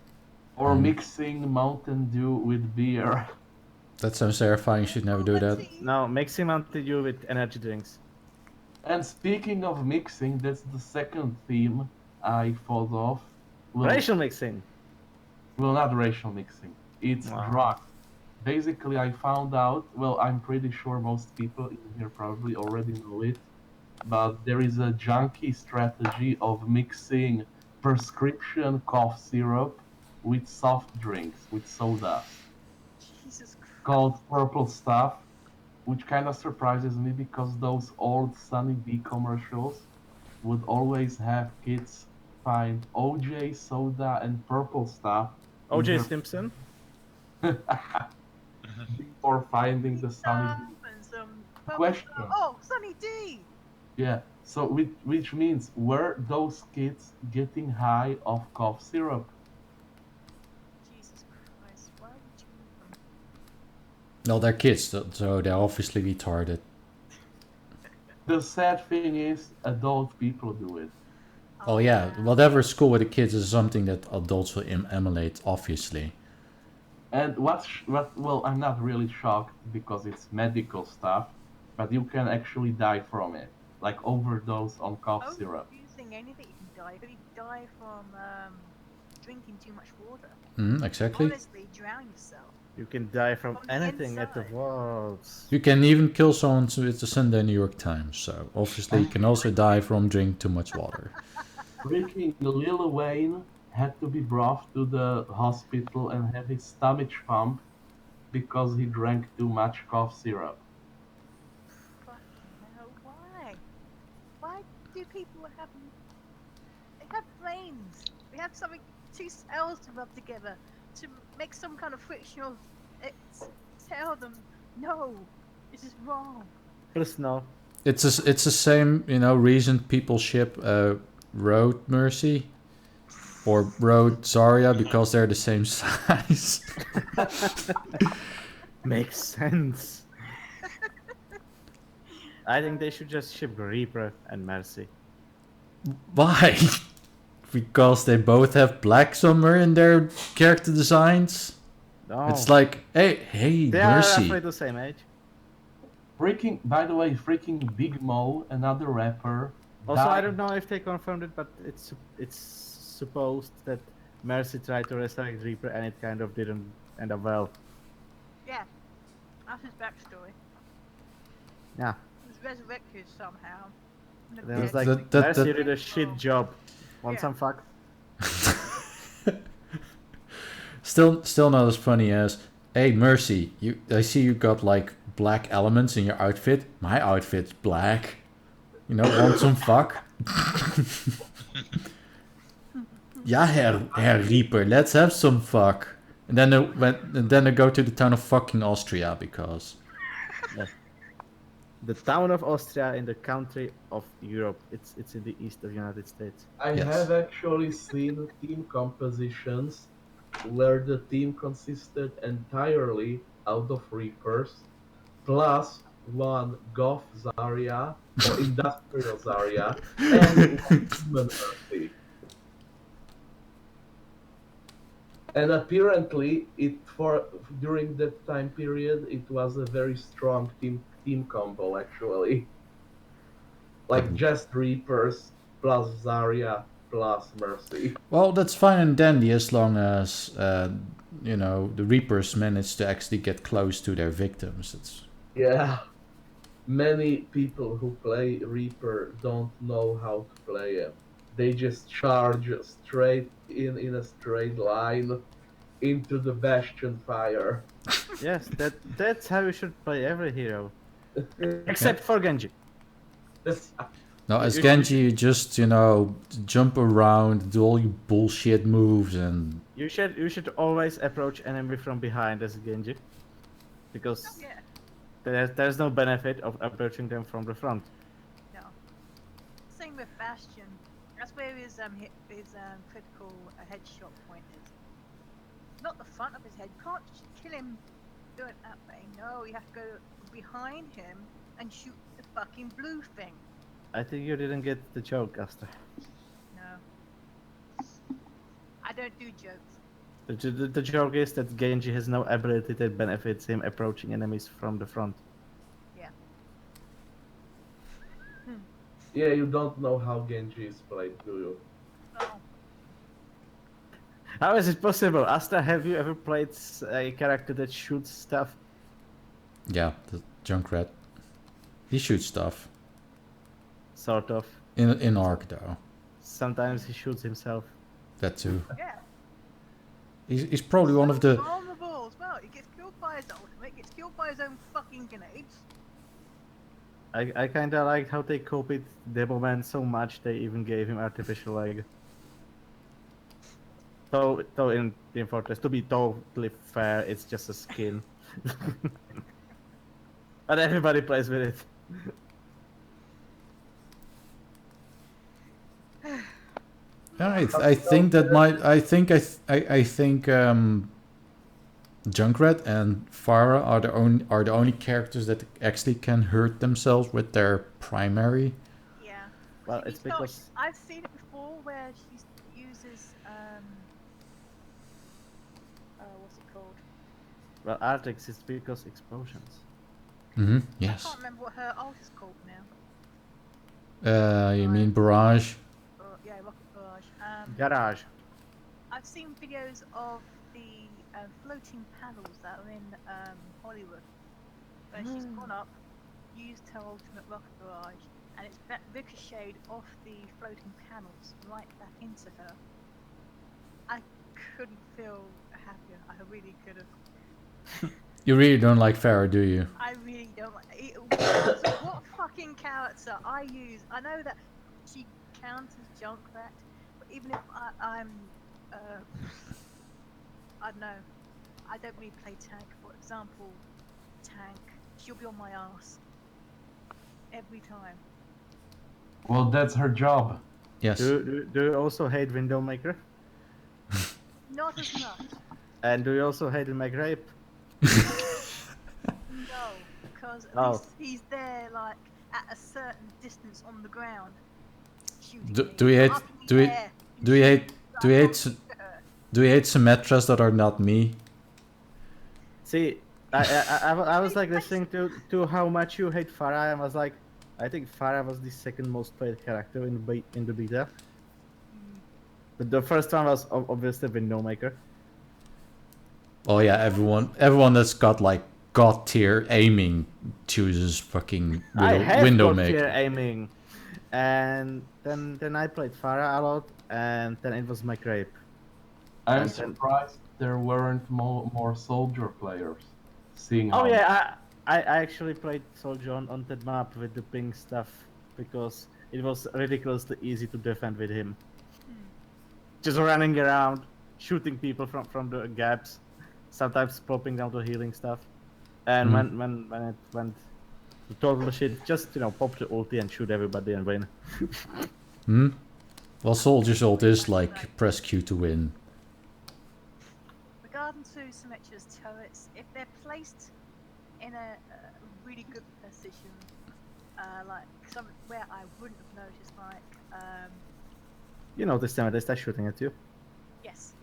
[SPEAKER 3] Or mixing Mountain Dew with beer.
[SPEAKER 2] That sounds terrifying. You should never do that.
[SPEAKER 1] No, mixing Mountain Dew with energy drinks.
[SPEAKER 3] And speaking of mixing, that's the second theme I thought of. Well,
[SPEAKER 1] Racial mixing.
[SPEAKER 3] well, not racial mixing. It's
[SPEAKER 1] Wow.
[SPEAKER 3] drugs. Basically, I found out, well, I'm pretty sure most people in here probably already know it, but there is a junkie strategy of mixing prescription cough syrup with soft drinks, with soda,
[SPEAKER 4] Jesus Christ.
[SPEAKER 3] called purple stuff, which kind of surprises me because those old Sunny D commercials would always have kids find OJ, soda, and purple stuff in
[SPEAKER 1] OJ
[SPEAKER 3] their-
[SPEAKER 1] Simpson.
[SPEAKER 3] before finding the Sunny D.
[SPEAKER 4] And some purple
[SPEAKER 3] Question.
[SPEAKER 4] stuff. Oh, Sunny D!
[SPEAKER 3] Yeah, so which means, were those kids getting high off cough syrup?
[SPEAKER 4] Jesus Christ, why would you even...
[SPEAKER 2] No, they're kids, so they're obviously retarded.
[SPEAKER 3] The sad thing is, adult people do it.
[SPEAKER 2] Oh yeah, whatever school with the kids is something that adults will emulate, obviously.
[SPEAKER 3] And well, I'm not really shocked because it's medical stuff, but you can actually die from it, like overdose on cough
[SPEAKER 4] Oh,
[SPEAKER 3] syrup.
[SPEAKER 4] using anything you can die. You can die from drinking too much water.
[SPEAKER 2] Exactly.
[SPEAKER 4] Honestly, drown yourself.
[SPEAKER 1] You can die from
[SPEAKER 4] From the
[SPEAKER 1] anything at the
[SPEAKER 4] inside.
[SPEAKER 1] walls.
[SPEAKER 2] You can even kill someone with the Sunday New York Times. So obviously you can also die from drinking too much water.
[SPEAKER 3] Freaking Lil Wayne had to be brought to the hospital and have his stomach pumped because he drank too much cough syrup.
[SPEAKER 4] Fucking hell, why? Why do people have... They have brains. We have something, two cells to rub together to make some kind of frictional... Tell them, no, this is wrong.
[SPEAKER 1] Please no.
[SPEAKER 2] It's the same, you know, reason people ship Road Mercy or Road Zarya, because they're the same size.
[SPEAKER 1] Makes sense. I think they should just ship Reaper and Mercy.
[SPEAKER 2] Why? Because they both have black somewhere in their character designs?
[SPEAKER 1] No.
[SPEAKER 2] It's like, hey,
[SPEAKER 1] they are
[SPEAKER 2] Mercy.
[SPEAKER 1] roughly the same age.
[SPEAKER 3] By the way, freaking Big Mo, another rapper.
[SPEAKER 1] Also, I
[SPEAKER 3] died.
[SPEAKER 1] don't know if they confirmed it, but it's supposed that Mercy tried to resurrect Reaper and it kind of didn't end up well.
[SPEAKER 4] Yeah, that's his backstory.
[SPEAKER 1] Yeah.
[SPEAKER 4] He was resurrected somehow.
[SPEAKER 1] Then it's
[SPEAKER 2] That-
[SPEAKER 1] like,
[SPEAKER 2] that-
[SPEAKER 1] Mercy
[SPEAKER 2] that-
[SPEAKER 1] did a shit job. Want
[SPEAKER 4] Yeah.
[SPEAKER 1] some fuck?
[SPEAKER 2] Still not as funny as, hey, Mercy, I see you got like black elements in your outfit. My outfit's black. You know, want some fuck? Yeah, Herr Reaper, let's have some fuck. And then they go to the town of fucking Austria because
[SPEAKER 1] The town of Austria in the country of Europe. It's in the east of the United States.
[SPEAKER 3] I
[SPEAKER 2] Yes.
[SPEAKER 3] have actually seen team compositions where the team consisted entirely out of Reapers, plus one Goth Zarya or Industrial Zarya and one Human Mercy. And apparently, during that time period, it was a very strong team combo actually. Like just Reapers plus Zarya plus Mercy.
[SPEAKER 2] well, that's fine and dandy as long as you know, the Reapers manage to actually get close to their victims. It's
[SPEAKER 3] Yeah. Many people who play Reaper don't know how to play him. They just charge straight in a straight line into the Bastion fire.
[SPEAKER 1] Yes, that's how you should play every hero. Except for Genji.
[SPEAKER 2] now as
[SPEAKER 1] You-
[SPEAKER 2] Genji, you just, you know, jump around, do all your bullshit moves, and
[SPEAKER 1] You should always approach enemy from behind as Genji. Because
[SPEAKER 4] Oh, yeah,
[SPEAKER 1] there's no benefit of approaching them from the front.
[SPEAKER 4] no. Same with Bastion. That's where his critical headshot point is. Not the front of his head. You can't just kill him doing it that way. No, you have to go behind him and shoot the fucking blue thing.
[SPEAKER 1] I think you didn't get the joke, Astra.
[SPEAKER 4] No. I don't do jokes.
[SPEAKER 1] The joke is that Genji has no ability that benefits him approaching enemies from the front.
[SPEAKER 4] Yeah.
[SPEAKER 3] Yeah, you don't know how Genji is played, do you?
[SPEAKER 4] Oh,
[SPEAKER 1] How is it possible? Astra, have you ever played a character that shoots stuff?
[SPEAKER 2] yeah, the Junkrat. He shoots stuff.
[SPEAKER 1] Sort of.
[SPEAKER 2] In Arc though.
[SPEAKER 1] Sometimes he shoots himself.
[SPEAKER 2] That too.
[SPEAKER 4] yeah.
[SPEAKER 2] He's probably one of the
[SPEAKER 4] vulnerable as well. He gets killed by his ultimate, gets killed by his own fucking grenades.
[SPEAKER 1] I kinda liked how they copied Demoman so much they even gave him artificial leg. So in Team Fortress, to be totally fair, it's just a skin. But everybody plays with it.
[SPEAKER 2] I think that might I think Junkrat and Pharah are the only characters that actually can hurt themselves with their primary.
[SPEAKER 4] Yeah.
[SPEAKER 1] Well,
[SPEAKER 4] If
[SPEAKER 1] it's
[SPEAKER 4] you start-
[SPEAKER 1] because
[SPEAKER 4] I've seen it before where she uses what's it called?
[SPEAKER 1] Artrix is because explosions.
[SPEAKER 2] Mm-hmm.
[SPEAKER 4] I
[SPEAKER 2] Yes.
[SPEAKER 4] can't remember what her ult is called now.
[SPEAKER 2] You mean Barrage?
[SPEAKER 4] Yeah, Rocket Barrage.
[SPEAKER 1] Garage.
[SPEAKER 4] I've seen videos of the floating panels that are in Hollywood, where she's gone up, used her ultimate rocket barrage, and it's ricocheted off the floating panels right back into her. I couldn't feel happier. I really could have.
[SPEAKER 2] You really don't like Pharah, do you?
[SPEAKER 4] I really don't like it. What fucking character I use? I know that she counts as Junkrat, but even if I'm, I don't know, I don't really play tank. For example, tank, she'll be on my ass every time.
[SPEAKER 3] Well, that's her job.
[SPEAKER 2] Yes.
[SPEAKER 1] Do you also hate Windowmaker?
[SPEAKER 4] Not as much.
[SPEAKER 1] And do you also hate McRape?
[SPEAKER 4] No, because at
[SPEAKER 1] Oh.
[SPEAKER 4] least he's there like at a certain distance on the ground. Shooting
[SPEAKER 2] Do,
[SPEAKER 4] me,
[SPEAKER 2] do we hate
[SPEAKER 4] up in
[SPEAKER 2] do
[SPEAKER 4] the
[SPEAKER 2] we
[SPEAKER 4] air,
[SPEAKER 2] do we hate
[SPEAKER 4] but
[SPEAKER 2] do we
[SPEAKER 4] I
[SPEAKER 2] hate
[SPEAKER 4] can't
[SPEAKER 2] s-
[SPEAKER 4] shoot her.
[SPEAKER 2] do we hate Symmetras that are not me?
[SPEAKER 1] See, I was like listening to how much you hate Farah, and was like, I think Farah was the second most played character in the beta. The first one was obviously Windowmaker.
[SPEAKER 2] Oh yeah, everyone that's got like god tier aiming chooses fucking
[SPEAKER 1] I have
[SPEAKER 2] window
[SPEAKER 1] got
[SPEAKER 2] make.
[SPEAKER 1] clear aiming, and then I played Farah a lot, and then it was my grape.
[SPEAKER 3] I'm
[SPEAKER 1] And then-
[SPEAKER 3] surprised there weren't more soldier players. Seeing
[SPEAKER 1] Oh
[SPEAKER 3] how
[SPEAKER 1] yeah, I actually played Soldier on that map with the ping stuff because it was ridiculously easy to defend with him. Just running around, shooting people from the gaps, sometimes popping down to healing stuff. And when it went to total shit, just pop the ulti and shoot everybody and win.
[SPEAKER 2] Well, Soldier's ult is like press Q to win.
[SPEAKER 4] Regarding to Symmetra's turrets, if they're placed in a really good position, like somewhere I wouldn't have noticed, like
[SPEAKER 1] You notice them, they start shooting at you.
[SPEAKER 4] yes.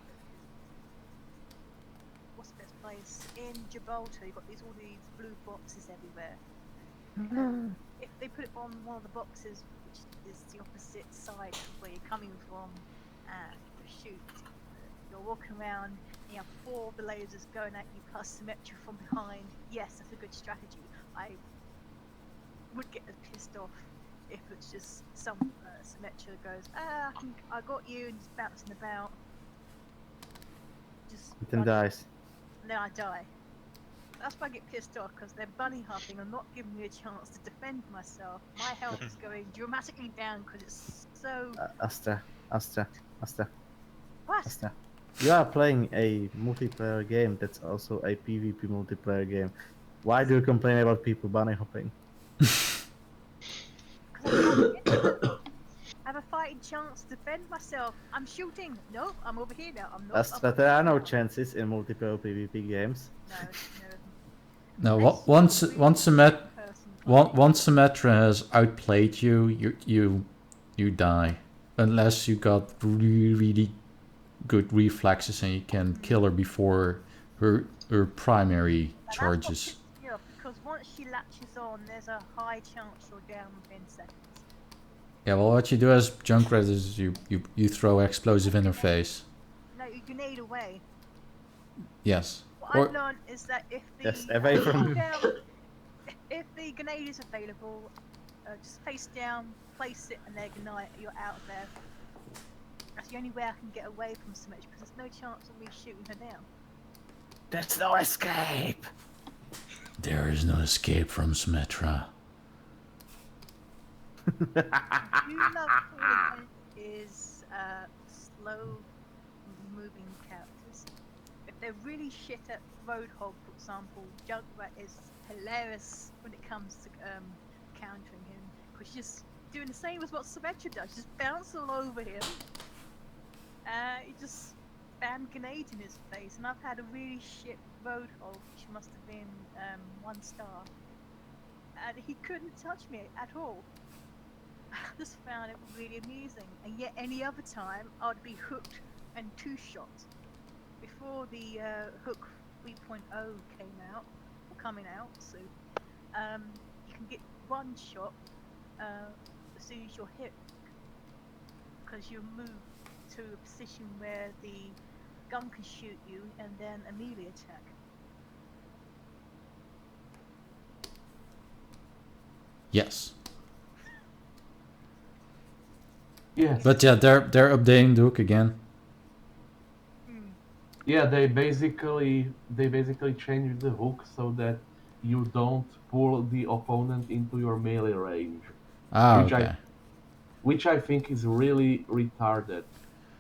[SPEAKER 4] What's the best place? In Gibraltar, you've got all these blue boxes everywhere. If they put it on one of the boxes, which is the opposite side of where you're coming from, and you shoot, you're walking around, and you have 4 of the lasers going at you plus Symmetra from behind. Yes, that's a good strategy. I would get pissed off if it's just some Symmetra goes, I got you, and just bouncing about. Just
[SPEAKER 1] Then
[SPEAKER 4] running,
[SPEAKER 1] dies.
[SPEAKER 4] and then I die. That's why I get pissed off, because they're bunny hopping and not giving me a chance to defend myself. My health is going dramatically down because it's so...
[SPEAKER 1] Astra.
[SPEAKER 4] What?
[SPEAKER 1] You are playing a multiplayer game that's also a PvP multiplayer game. Why do you complain about people bunny hopping?
[SPEAKER 4] I have a fighting chance to defend myself. I'm shooting. No, I'm over here now. I'm not.
[SPEAKER 1] Astra, there are no chances in multiplayer PvP games.
[SPEAKER 4] No.
[SPEAKER 2] No,
[SPEAKER 4] Unless
[SPEAKER 2] once
[SPEAKER 4] you're really
[SPEAKER 2] once
[SPEAKER 4] good
[SPEAKER 2] Symmet
[SPEAKER 4] person
[SPEAKER 2] once Symmetra has outplayed you, you die, unless you got really good reflexes and you can kill her before her primary charges.
[SPEAKER 4] Yeah, because once she latches on, there's a high chance you're down within seconds.
[SPEAKER 2] Yeah, well, what you do as Junkrat is you throw explosive in her face.
[SPEAKER 4] No, you grenade away.
[SPEAKER 2] Yes.
[SPEAKER 4] What
[SPEAKER 2] Or
[SPEAKER 4] I've learned is that if the
[SPEAKER 1] Yes, away from-
[SPEAKER 4] if the grenade is available, just face down, place it, and then ignite. You're out of there. That's the only way I can get away from Symmetra, because there's no chance of me shooting her down.
[SPEAKER 1] There's no escape!
[SPEAKER 2] there is no escape from Symmetra.
[SPEAKER 4] You love Horizon is slow moving characters. If they're really shit at Roadhog, for example, Junkrat is hilarious when it comes to countering him, because she's just doing the same as what Symmetra does, just bounce all over him. You just spam grenades in his face, and I've had a really shit Roadhog, which must have been 1 star, and he couldn't touch me at all. I just found it really amusing, and yet any other time I'd be hooked and 2-shot. Before the hook 3.0 came out, or coming out soon, you can get 1 shot as soon as you're hit, because you move to a position where the gun can shoot you and then immediately attack.
[SPEAKER 2] Yes.
[SPEAKER 3] yes,
[SPEAKER 2] But yeah, they're updating Duke again.
[SPEAKER 3] yeah, they basically changed the hook so that you don't pull the opponent into your melee range,
[SPEAKER 2] Ah,
[SPEAKER 3] Which I-
[SPEAKER 2] okay.
[SPEAKER 3] which I think is really retarded.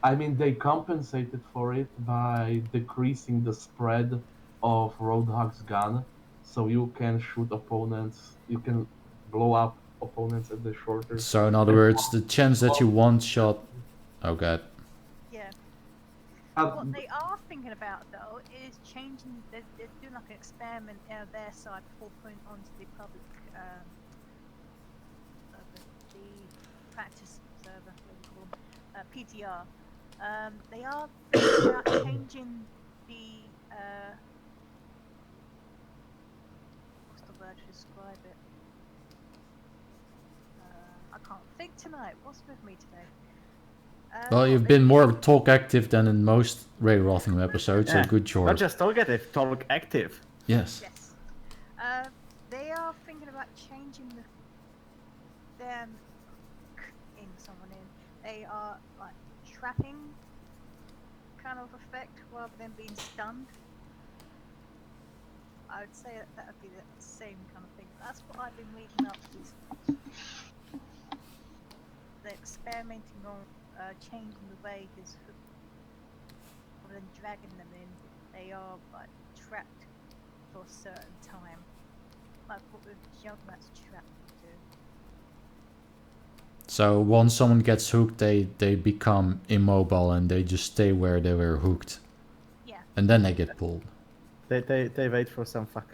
[SPEAKER 3] I mean, they compensated for it by decreasing the spread of Roadhog's gun, so you can shoot opponents, you can blow up opponents at the shorter.
[SPEAKER 2] So in other words, the chance that you one shot. Oh god.
[SPEAKER 4] Yeah.
[SPEAKER 3] Uh,
[SPEAKER 4] What they are thinking about though is changing. They're doing like an experiment their side before putting onto the public practice server, what do you call them? PTR. They are thinking about changing the what's the word to describe it? I can't think tonight. What's with me today?
[SPEAKER 2] Well, you've been more talk active than in most Ray Rothingham episodes, so good choice.
[SPEAKER 1] Not just talk active, talk active.
[SPEAKER 2] Yes.
[SPEAKER 4] Yes. They are thinking about changing them in someone in. They are like trapping kind of effect rather than being stunned. I would say that would be the same kind of thing. That's what I've been reading up to. They're experimenting on changing the way his hook, rather than dragging them in, they are like trapped for a certain time. Like what with Junkrat's trap do.
[SPEAKER 2] So once someone gets hooked, they become immobile and they just stay where they were hooked.
[SPEAKER 4] Yeah.
[SPEAKER 2] And then they get pulled.
[SPEAKER 1] They wait for some fuck.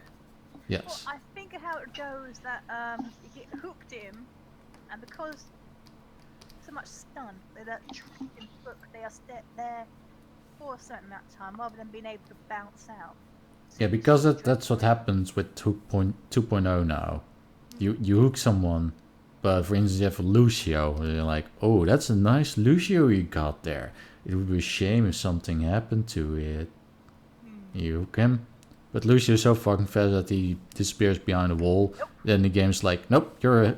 [SPEAKER 2] Yes.
[SPEAKER 4] Well, I think how it goes that you get hooked in, and because so much stun, they're trapped in the hook. They are there for a certain amount of time, rather than being able to bounce out. So
[SPEAKER 2] Yeah, because that's what happens with Hook 2.0 now. You hook someone, but for instance you have a Lucio, and you're like, oh, that's a nice Lucio you got there. It would be a shame if something happened to it. You hook him, but Lucio's so fucking fast that he disappears behind a wall.
[SPEAKER 4] Nope.
[SPEAKER 2] Then the game's like, nope, your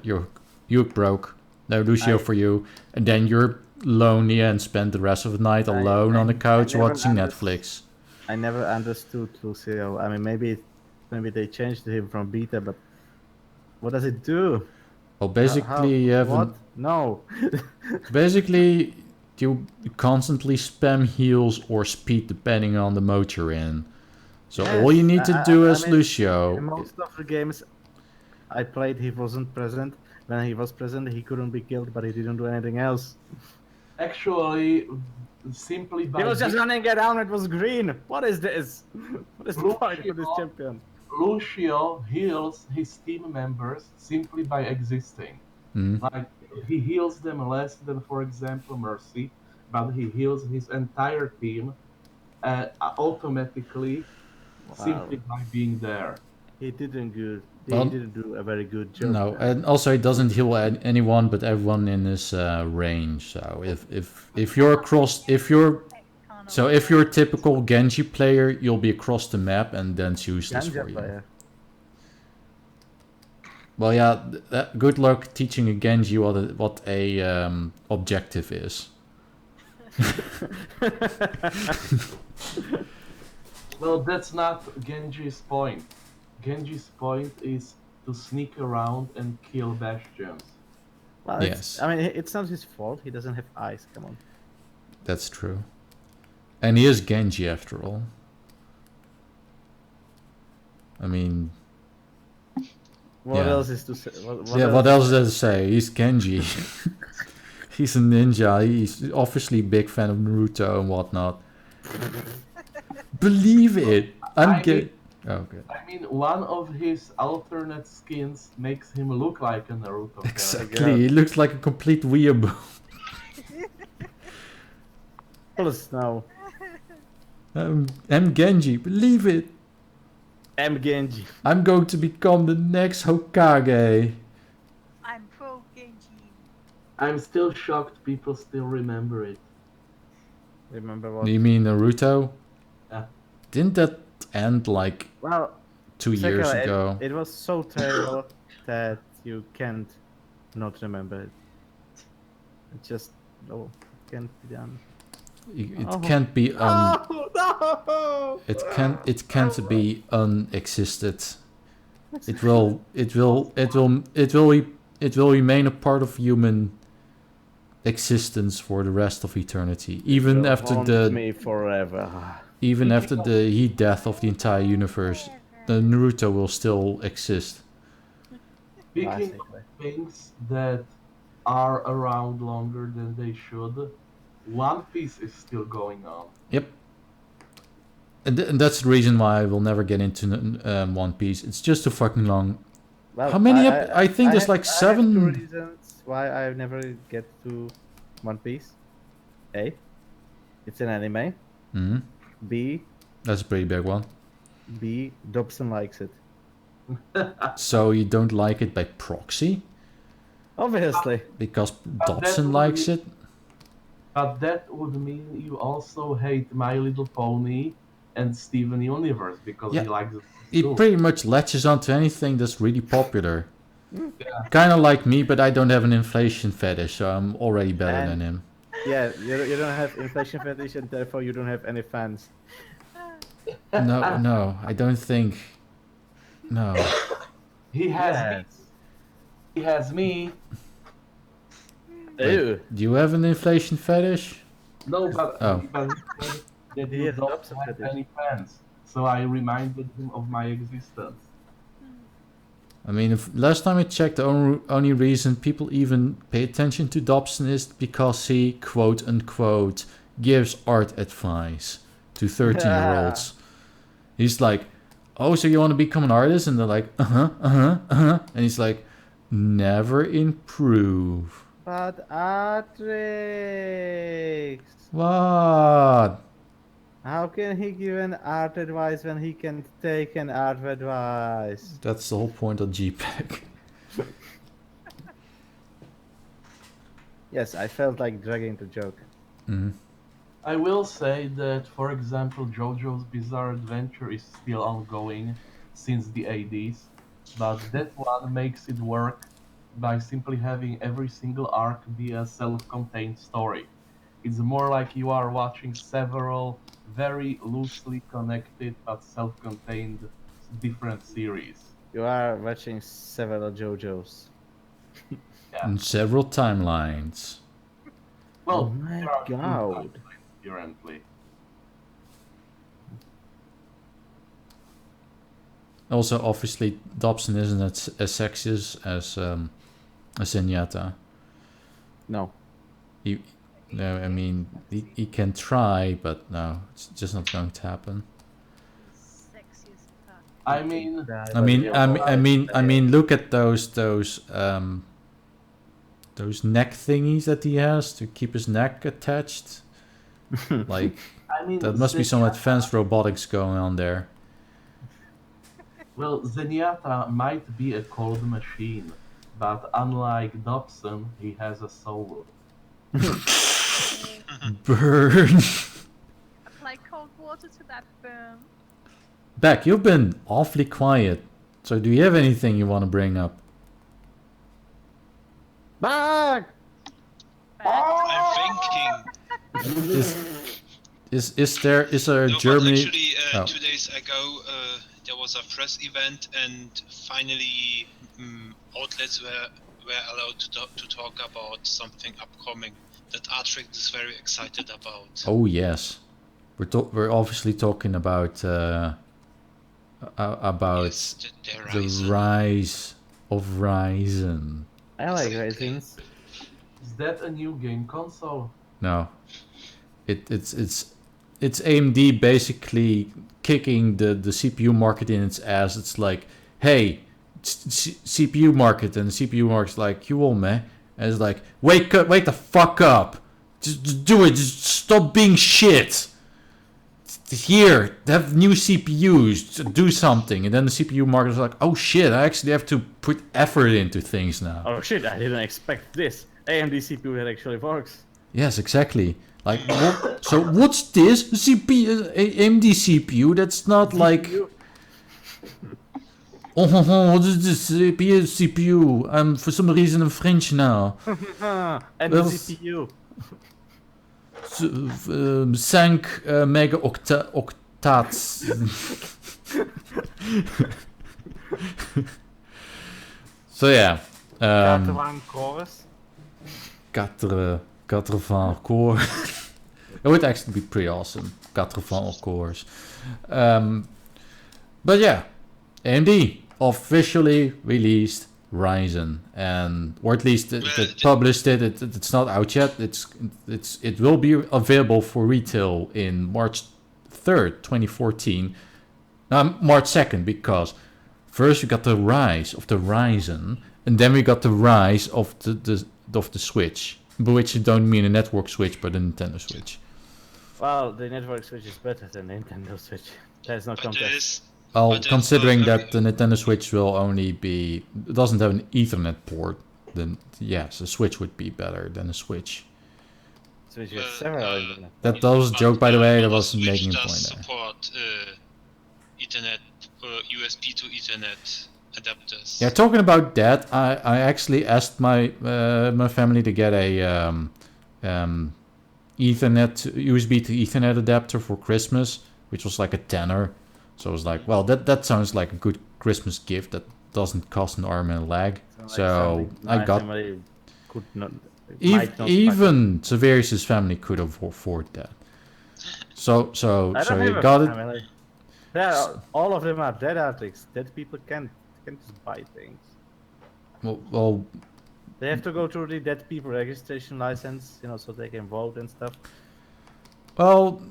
[SPEAKER 2] hook broke. No Lucio for you, and then you're lonely and spend the rest of the night alone on the couch watching Netflix.
[SPEAKER 1] I never understood Lucio. I mean, maybe they changed him from beta, but what does it do?
[SPEAKER 2] Well, basically you have
[SPEAKER 1] what? No.
[SPEAKER 2] basically you constantly spam heals or speed depending on the mode you're in. So all you need to do as Lucio.
[SPEAKER 1] In most of the games I played, he wasn't present. When he was present, he couldn't be killed, but he didn't do anything else.
[SPEAKER 3] Actually, simply by
[SPEAKER 1] He was just running around. It was green. What is this? What is the point for this champion?
[SPEAKER 3] Lucio heals his team members simply by existing. Like, he heals them less than, for example, Mercy, but he heals his entire team automatically simply by being there.
[SPEAKER 1] He didn't good.
[SPEAKER 2] Well,
[SPEAKER 1] he didn't do a very good job.
[SPEAKER 2] No, and also he doesn't heal anyone but everyone in his range. So if you're a typical Genji player, you'll be across the map, and then it's useless for you.
[SPEAKER 1] Player.
[SPEAKER 2] Well, yeah, good luck teaching a Genji what a objective is.
[SPEAKER 3] Well, that's not Genji's point. Genji's point is to sneak around and kill bastions.
[SPEAKER 1] Well,
[SPEAKER 2] Yes.
[SPEAKER 1] I mean, it's not his fault. He doesn't have eyes. Come on.
[SPEAKER 2] That's true. And he is Genji after all. I mean,
[SPEAKER 1] What
[SPEAKER 2] Yeah.
[SPEAKER 1] else is to say?
[SPEAKER 2] what else is there to say? He's Genji. He's a ninja. He's obviously a big fan of Naruto and whatnot. Believe it. Okay.
[SPEAKER 3] I mean, one of his alternate skins makes him look like a Naruto character.
[SPEAKER 2] Exactly. He looks like a complete weeaboo.
[SPEAKER 1] Plus now.
[SPEAKER 2] I'm Genji. Believe it.
[SPEAKER 1] M Genji.
[SPEAKER 2] I'm going to become the next Hokage.
[SPEAKER 4] I'm pro Genji.
[SPEAKER 3] I'm still shocked people still remember it.
[SPEAKER 1] Remember what?
[SPEAKER 2] You mean Naruto?
[SPEAKER 3] Yeah.
[SPEAKER 2] Didn't that end like
[SPEAKER 1] Well,
[SPEAKER 2] 2 years
[SPEAKER 1] Sekele,
[SPEAKER 2] ago?
[SPEAKER 1] It was so terrible that you can't not remember it. It just it can't be done.
[SPEAKER 2] It can't be
[SPEAKER 1] No!
[SPEAKER 2] it can't be unexisted. It will remain a part of human existence for the rest of eternity, even after
[SPEAKER 1] me forever.
[SPEAKER 2] even after the heat death of the entire universe. The Naruto will still exist.
[SPEAKER 3] Speaking of things that are around longer than they should, One Piece is still going on.
[SPEAKER 2] Yep. And that's the reason why I will never get into One Piece. It's just too fucking long.
[SPEAKER 1] Well,
[SPEAKER 2] How many? I think there's like 7.
[SPEAKER 1] I have 2 reasons why I never get to One Piece. A, it's an anime.
[SPEAKER 2] Hmm.
[SPEAKER 1] B,
[SPEAKER 2] That's a pretty big one.
[SPEAKER 1] Dobson likes it.
[SPEAKER 2] So you don't like it by proxy?
[SPEAKER 1] Obviously.
[SPEAKER 2] Because
[SPEAKER 3] that
[SPEAKER 2] Dobson
[SPEAKER 3] would
[SPEAKER 2] likes
[SPEAKER 3] be-
[SPEAKER 2] it?
[SPEAKER 3] But that would mean you also hate My Little Pony and Steven Universe because
[SPEAKER 2] Yeah.
[SPEAKER 3] he likes it
[SPEAKER 2] He
[SPEAKER 3] too.
[SPEAKER 2] pretty much latches onto anything that's really popular. Kind of like me, but I don't have an inflation fetish, so I'm already better than him.
[SPEAKER 1] Yeah, you don't have inflation fetish, and therefore you don't have any fans.
[SPEAKER 2] No, I don't think. No.
[SPEAKER 3] He has me.
[SPEAKER 1] Yes.
[SPEAKER 3] He has me.
[SPEAKER 1] Ew.
[SPEAKER 2] Do you have an inflation fetish?
[SPEAKER 3] No, but,
[SPEAKER 2] Oh.
[SPEAKER 3] but that
[SPEAKER 1] He
[SPEAKER 3] you
[SPEAKER 1] has
[SPEAKER 3] don't
[SPEAKER 1] Dobson
[SPEAKER 3] have
[SPEAKER 1] fetish.
[SPEAKER 3] any fans. So I reminded him of my existence.
[SPEAKER 2] I mean, last time I checked, the only reason people even pay attention to Dobson is because he, quote unquote, gives art advice to 13-year-olds. He's like, oh, so you want to become an artist? And they're like, and he's like, never improve.
[SPEAKER 1] But Artrix,
[SPEAKER 2] What?
[SPEAKER 1] how can he give an art advice when he can take an art advice?
[SPEAKER 2] That's the whole point of JPEG.
[SPEAKER 1] Yes, I felt like dragging the joke.
[SPEAKER 2] Mhm.
[SPEAKER 3] I will say that, for example, JoJo's Bizarre Adventure is still ongoing since the 80s, but that one makes it work by simply having every single arc be a self-contained story. It's more like you are watching several very loosely connected but self-contained different series.
[SPEAKER 1] You are watching several JoJo's.
[SPEAKER 2] And several timelines.
[SPEAKER 3] Well,
[SPEAKER 1] Oh my
[SPEAKER 3] there are two
[SPEAKER 1] God.
[SPEAKER 3] timelines, apparently.
[SPEAKER 2] Also, obviously, Dobson isn't as sexist as Zenyatta.
[SPEAKER 1] No.
[SPEAKER 2] No, I mean, he can try, but no, it's just not going to happen.
[SPEAKER 4] Sexy as fuck.
[SPEAKER 3] I mean,
[SPEAKER 2] I mean, look at those neck thingies that he has to keep his neck attached. Like,
[SPEAKER 3] I mean,
[SPEAKER 2] that must be some
[SPEAKER 3] Zenyatta-
[SPEAKER 2] advanced robotics going on there.
[SPEAKER 3] Well, Zenyatta might be a cold machine, but unlike Dobson, he has a soul.
[SPEAKER 2] Burn.
[SPEAKER 4] Apply cold water to that burn.
[SPEAKER 2] Beck, you've been awfully quiet. So, do you have anything you want to bring up?
[SPEAKER 1] Back!
[SPEAKER 5] I'm thinking.
[SPEAKER 2] Is there a
[SPEAKER 5] No, but
[SPEAKER 2] Germany?
[SPEAKER 5] actually,
[SPEAKER 2] Oh.
[SPEAKER 5] 2 days ago, there was a press event, and finally, outlets were allowed to talk about something upcoming that Artrix is very excited about.
[SPEAKER 2] Oh yes, we're obviously talking about
[SPEAKER 5] Yes, the
[SPEAKER 2] the
[SPEAKER 5] Ryzen.
[SPEAKER 2] rise of Ryzen.
[SPEAKER 1] I like
[SPEAKER 5] Exactly.
[SPEAKER 1] raisins.
[SPEAKER 3] Is that a new game console?
[SPEAKER 2] No, it's AMD basically kicking the CPU market in its ass. It's like, hey, CPU market, and the CPU market's like, you all man, and it's like, wake the fuck up, just do it, just stop being shit. Here, have new CPUs, do something, and then the CPU market is like, oh shit, I actually have to put effort into things now.
[SPEAKER 1] Oh shit, I didn't expect this. AMD CPU that actually works.
[SPEAKER 2] Yes, exactly. Like, so what's this AMD CPU? That's not like. Oh, what is this CPU? I'm for some reason in French now.
[SPEAKER 1] And
[SPEAKER 2] Well,
[SPEAKER 1] the CPU.
[SPEAKER 2] 5 mega octats. So yeah.
[SPEAKER 1] 81 cores.
[SPEAKER 2] 80 core. It would actually be pretty awesome. 80 cores. But yeah, AMD officially released Ryzen, and or at least it published it. It's not out yet. It will be available for retail in March 3rd, 2014. March 2nd, because first we got the rise of the Ryzen, and then we got the rise of the of the Switch. By which you don't mean a network Switch, but a Nintendo Switch.
[SPEAKER 1] Well, the network Switch is better than the Nintendo Switch. There's no
[SPEAKER 5] But
[SPEAKER 1] contest.
[SPEAKER 2] Well,
[SPEAKER 5] But there's
[SPEAKER 2] considering
[SPEAKER 5] no-
[SPEAKER 2] that the Nintendo Switch will only be... doesn't have an Ethernet port, then yes, a Switch would be better than a Switch.
[SPEAKER 1] Switch has several internet.
[SPEAKER 2] That was a
[SPEAKER 5] But,
[SPEAKER 2] joke, by the way, that
[SPEAKER 5] but
[SPEAKER 2] was
[SPEAKER 5] Switch
[SPEAKER 2] making a
[SPEAKER 5] does
[SPEAKER 2] point there.
[SPEAKER 5] support Ethernet, USB to Ethernet adapters.
[SPEAKER 2] Yeah, talking about that, I actually asked my my family to get a Ethernet USB to Ethernet adapter for Christmas, which was like a tenner. So I was like, well, that sounds like a good Christmas gift that doesn't cost an arm and a leg. So I got
[SPEAKER 1] Could not,
[SPEAKER 2] even Xaverius' family could afford that. So you got it.
[SPEAKER 1] All of them are dead Artrix. Dead people can't just buy things.
[SPEAKER 2] Well,
[SPEAKER 1] They have to go through the dead people registration license, so they can vote and stuff.
[SPEAKER 2] well,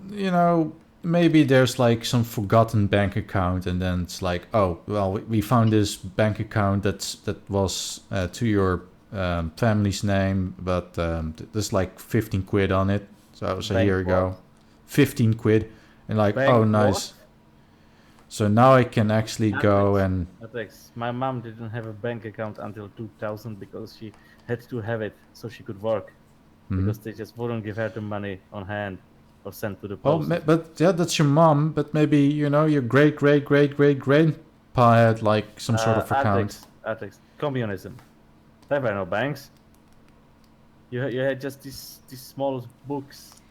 [SPEAKER 2] maybe there's like some forgotten bank account, and then it's like, oh, well, we found this bank account that was to your family's name, but there's like 15 quid on it. So it was a
[SPEAKER 1] Bank
[SPEAKER 2] year ago.
[SPEAKER 1] what?
[SPEAKER 2] 15 quid. And like,
[SPEAKER 1] Bank
[SPEAKER 2] oh, nice.
[SPEAKER 1] what?
[SPEAKER 2] So now I can actually go and...
[SPEAKER 1] Artrix. My mom didn't have a bank account until 2000 because she had to have it so she could work.
[SPEAKER 2] Mhm.
[SPEAKER 1] Because they just wouldn't give her the money on hand or sent to the
[SPEAKER 2] Well,
[SPEAKER 1] post.
[SPEAKER 2] but yeah, that's your mom. But maybe, your great-great-great-great-grandpa had like some sort of account.
[SPEAKER 1] Artrix. Communism. There were no banks. You had just these small books,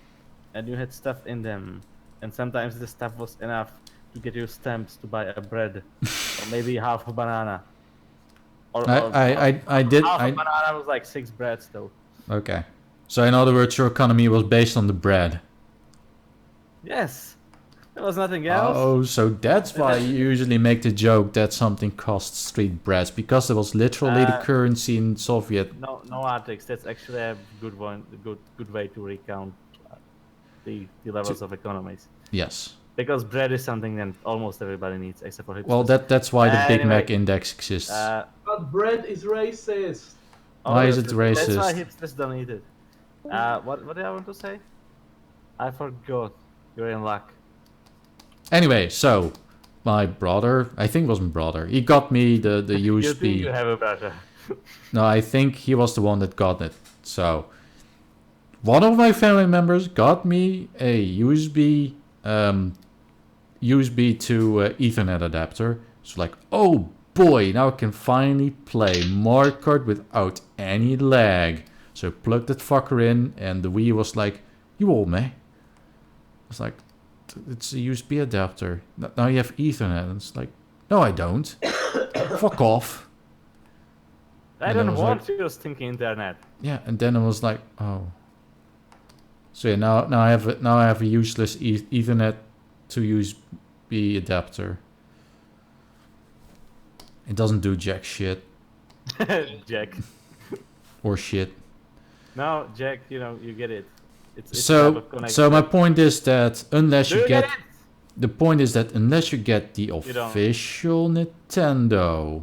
[SPEAKER 1] and you had stuff in them, and sometimes the stuff was enough to get you stamps to buy a bread, or maybe half a banana. Or
[SPEAKER 2] I did.
[SPEAKER 1] half a banana was like 6 breads though.
[SPEAKER 2] Okay. So in other words, your economy was based on the bread.
[SPEAKER 1] Yes, there was nothing else.
[SPEAKER 2] Oh, so that's why you usually make the joke that something costs street breads, because it was literally the currency in Soviet.
[SPEAKER 1] No, Artrix. That's actually a good one. Good way to recount the levels of economies.
[SPEAKER 2] Yes.
[SPEAKER 1] Because bread is something that almost everybody needs, except for hipsters.
[SPEAKER 2] Well, that's why the Big
[SPEAKER 1] Anyway,
[SPEAKER 2] Mac index exists.
[SPEAKER 3] But bread is racist.
[SPEAKER 2] Why is it
[SPEAKER 1] That's why
[SPEAKER 2] racist?
[SPEAKER 1] hipsters don't eat it. What did I want to say? I forgot. You're in luck.
[SPEAKER 2] Anyway, so my brother, I think it was my brother, he got me the
[SPEAKER 1] You think
[SPEAKER 2] USB.
[SPEAKER 1] you have a brother?
[SPEAKER 2] No, I think he was the one that got it. So one of my family members got me a USB to Ethernet adapter. So like, oh boy, now I can finally play Mario Kart without any lag. So I plugged that fucker in, and the Wii was like, you old me. I was like, it's a USB adapter. Now you have Ethernet. And it's like, no, I don't. Fuck off.
[SPEAKER 1] I
[SPEAKER 2] And I
[SPEAKER 1] don't
[SPEAKER 2] was
[SPEAKER 1] want your stinking internet.
[SPEAKER 2] Yeah, and then I was like, oh. So yeah, now I have a useless Ethernet to USB adapter. It doesn't do jack shit
[SPEAKER 1] Jack.
[SPEAKER 2] or shit.
[SPEAKER 1] No, Jack. You get it. It's a type
[SPEAKER 2] So
[SPEAKER 1] of connection.
[SPEAKER 2] so my point is that unless
[SPEAKER 1] Do
[SPEAKER 2] you
[SPEAKER 1] you
[SPEAKER 2] get
[SPEAKER 1] it?
[SPEAKER 2] the point is that unless you get the
[SPEAKER 1] don't.
[SPEAKER 2] official Nintendo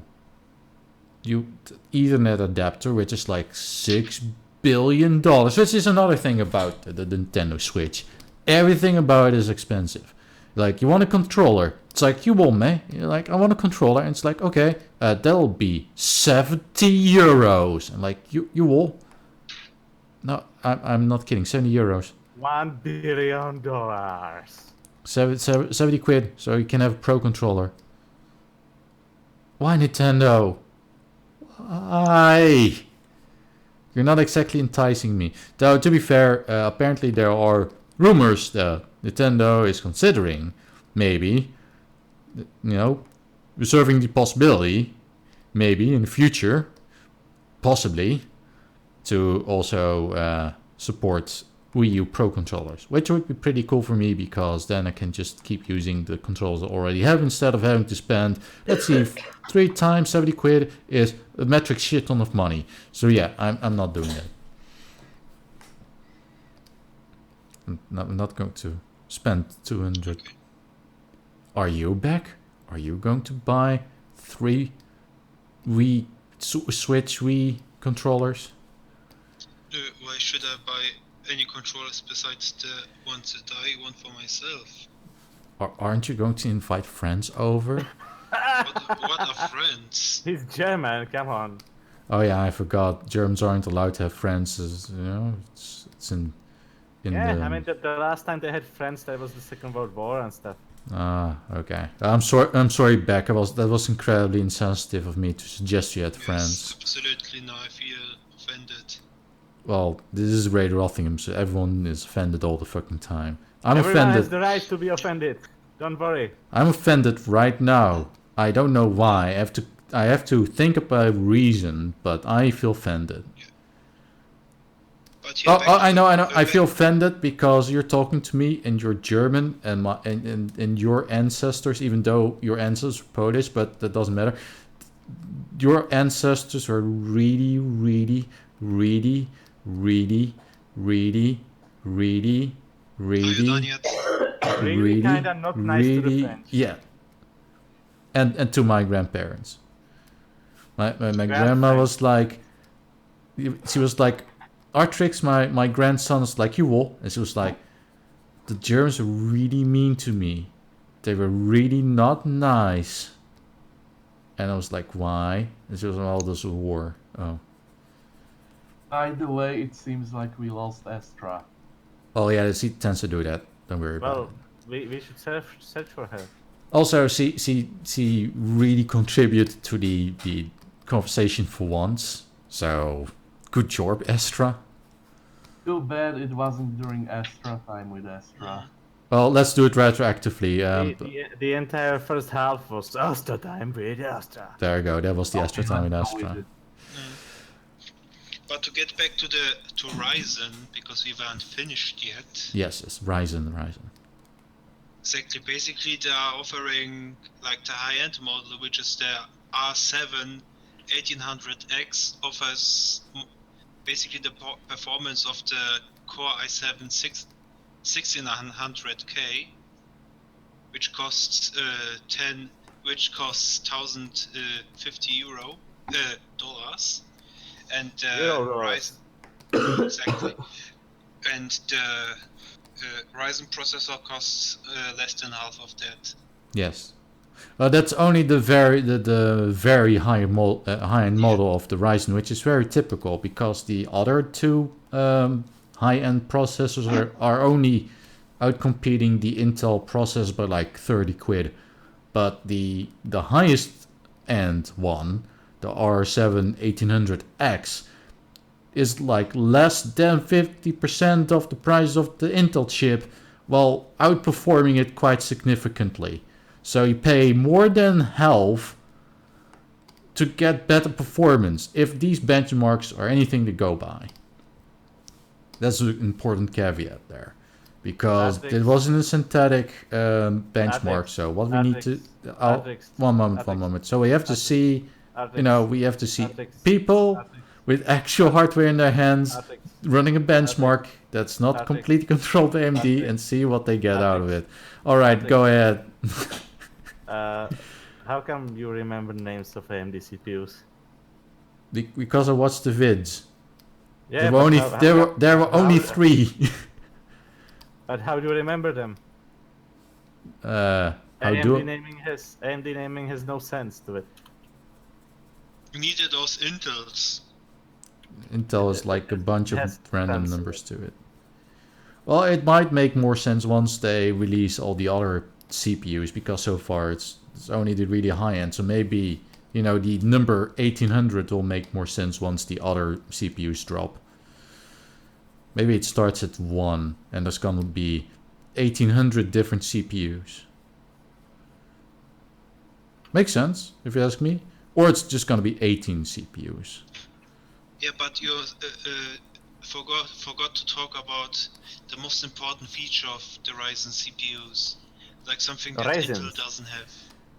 [SPEAKER 2] Ethernet adapter, which is like $6 billion, which is another thing about the Nintendo Switch. Everything about it is expensive. Like, you want a controller. It's like, you want me? You're like, I want a controller. And it's like, okay, that'll be 70 euros. And like, you will? No, I'm not kidding. 70 euros.
[SPEAKER 1] $1 billion.
[SPEAKER 2] 70 quid, so you can have a pro controller. Why Nintendo? Why? You're not exactly enticing me. Though, to be fair, apparently there are rumors that Nintendo is considering, maybe, reserving the possibility, maybe in the future, possibly, to also support Wii U Pro controllers, which would be pretty cool for me, because then I can just keep using the controllers I already have instead of having to spend, let's see, 3 times 70 quid is a metric shit ton of money. So yeah, I'm not doing that. I'm not going to spend 200. Are you back? Are you going to buy 3 Switch Wii controllers?
[SPEAKER 5] Why should I buy any controllers besides the ones that I want for myself?
[SPEAKER 2] Aren't you going to invite friends over?
[SPEAKER 5] What are friends?
[SPEAKER 1] He's German, come on.
[SPEAKER 2] Oh yeah, I forgot. Germans aren't allowed to have friends. It's in
[SPEAKER 1] Yeah,
[SPEAKER 2] the.
[SPEAKER 1] I mean, the last time they had friends, that was the Second World War and stuff.
[SPEAKER 2] Ah, okay. I'm sorry, Beck. That was incredibly insensitive of me to suggest you had friends.
[SPEAKER 5] Yes, absolutely. Now I feel offended.
[SPEAKER 2] Well, this is Raid Rothingham, so everyone is offended all the fucking time. I'm
[SPEAKER 1] Everyone
[SPEAKER 2] offended.
[SPEAKER 1] has the right to be offended. Don't worry.
[SPEAKER 2] I'm offended right now. I don't know why. I have to think about a reason, but I feel offended.
[SPEAKER 5] But
[SPEAKER 2] Oh, I know. I feel offended because you're talking to me and you're German and your ancestors, even though your ancestors were Polish, but that doesn't matter. Your ancestors are really, really, really, really, really, really,
[SPEAKER 5] Are you done
[SPEAKER 2] really,
[SPEAKER 5] yet?
[SPEAKER 1] Really kinda not nice to the French.
[SPEAKER 2] yeah. And to my grandparents. My grandma was like, she was like, Artrix, my grandson is like you all, and she was like, the Germans are really mean to me. They were really not nice. And I was like, why? And she was like, oh, there's a war. Oh.
[SPEAKER 3] By the way, it seems like we lost Astra.
[SPEAKER 2] Oh yeah, she tends to do that. Don't worry about it.
[SPEAKER 1] Well, we should search for her.
[SPEAKER 2] Also, she really contributed to the conversation for once. So, good job, Astra.
[SPEAKER 3] Too bad it wasn't during Astra time with Astra.
[SPEAKER 2] Well, let's do it retroactively.
[SPEAKER 1] The entire first half was Astra time with Astra.
[SPEAKER 2] There you go. That was the Astra time with Astra.
[SPEAKER 5] But to get back to Ryzen, because we weren't finished yet.
[SPEAKER 2] Yes, Ryzen.
[SPEAKER 5] Exactly. Basically, they are offering like the high-end model, which is the R7 1800X, offers basically the performance of the Core i7 1600K, which costs €1,050 dollars, and Ryzen exactly, and the Ryzen processor costs less than half of that.
[SPEAKER 2] Yes. Well, that's only the very high-end model of the Ryzen, which is very typical because the other two high-end processors are only outcompeting the Intel processors by like 30 quid. But the highest end one, the R7 1800X, is like less than 50% of the price of the Intel chip, while outperforming it quite significantly. So you pay more than half to get better performance, if these benchmarks are anything to go by. That's an important caveat there, because it wasn't a synthetic benchmark. So what we need to... one moment. So we have to see, we have to see people with actual hardware in their hands running a benchmark that's not completely controlled by AMD and see what they get out of it. Alright, go ahead.
[SPEAKER 1] How come you remember names of AMD CPUs?
[SPEAKER 2] Because I watched the vids.
[SPEAKER 1] Yeah,
[SPEAKER 2] there were only 3.
[SPEAKER 1] But how do you remember them? AMD naming has no sense to it.
[SPEAKER 5] You needed those Intels.
[SPEAKER 2] Intel is like a bunch of random numbers to it. Well, it might make more sense once they release all the other CPUs, because so far it's only the really high end. So maybe, the number 1800 will make more sense once the other CPUs drop. Maybe it starts at 1 and there's gonna be 1800 different CPUs. Makes sense, if you ask me. Or it's just gonna be 18 CPUs.
[SPEAKER 5] Yeah, but you forgot to talk about the most important feature of the Ryzen CPUs, like something that Intel doesn't have.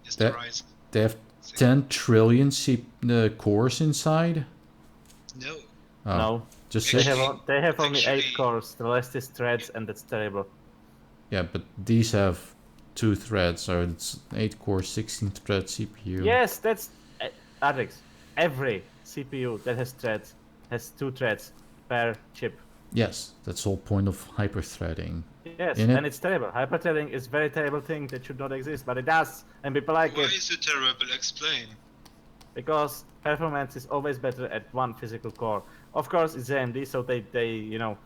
[SPEAKER 5] Is the Ryzen.
[SPEAKER 2] They have 10 trillion cores inside?
[SPEAKER 5] No.
[SPEAKER 2] Oh,
[SPEAKER 1] no.
[SPEAKER 2] Just
[SPEAKER 1] they have only 8 cores. The rest is threads, and that's terrible.
[SPEAKER 2] Yeah, but these have 2 threads, so it's 8 core, 16 thread CPU.
[SPEAKER 1] Yes, that's Artrix. Every CPU that has threads has 2 threads. per chip.
[SPEAKER 2] Yes, that's the whole point of hyper-threading.
[SPEAKER 1] Yes, and it's terrible. Hyper-threading is a very terrible thing that should not exist, but it does, and people like
[SPEAKER 5] Why
[SPEAKER 1] it.
[SPEAKER 5] is it terrible? Explain.
[SPEAKER 1] Because performance is always better at one physical core. Of course, it's AMD, so they you know,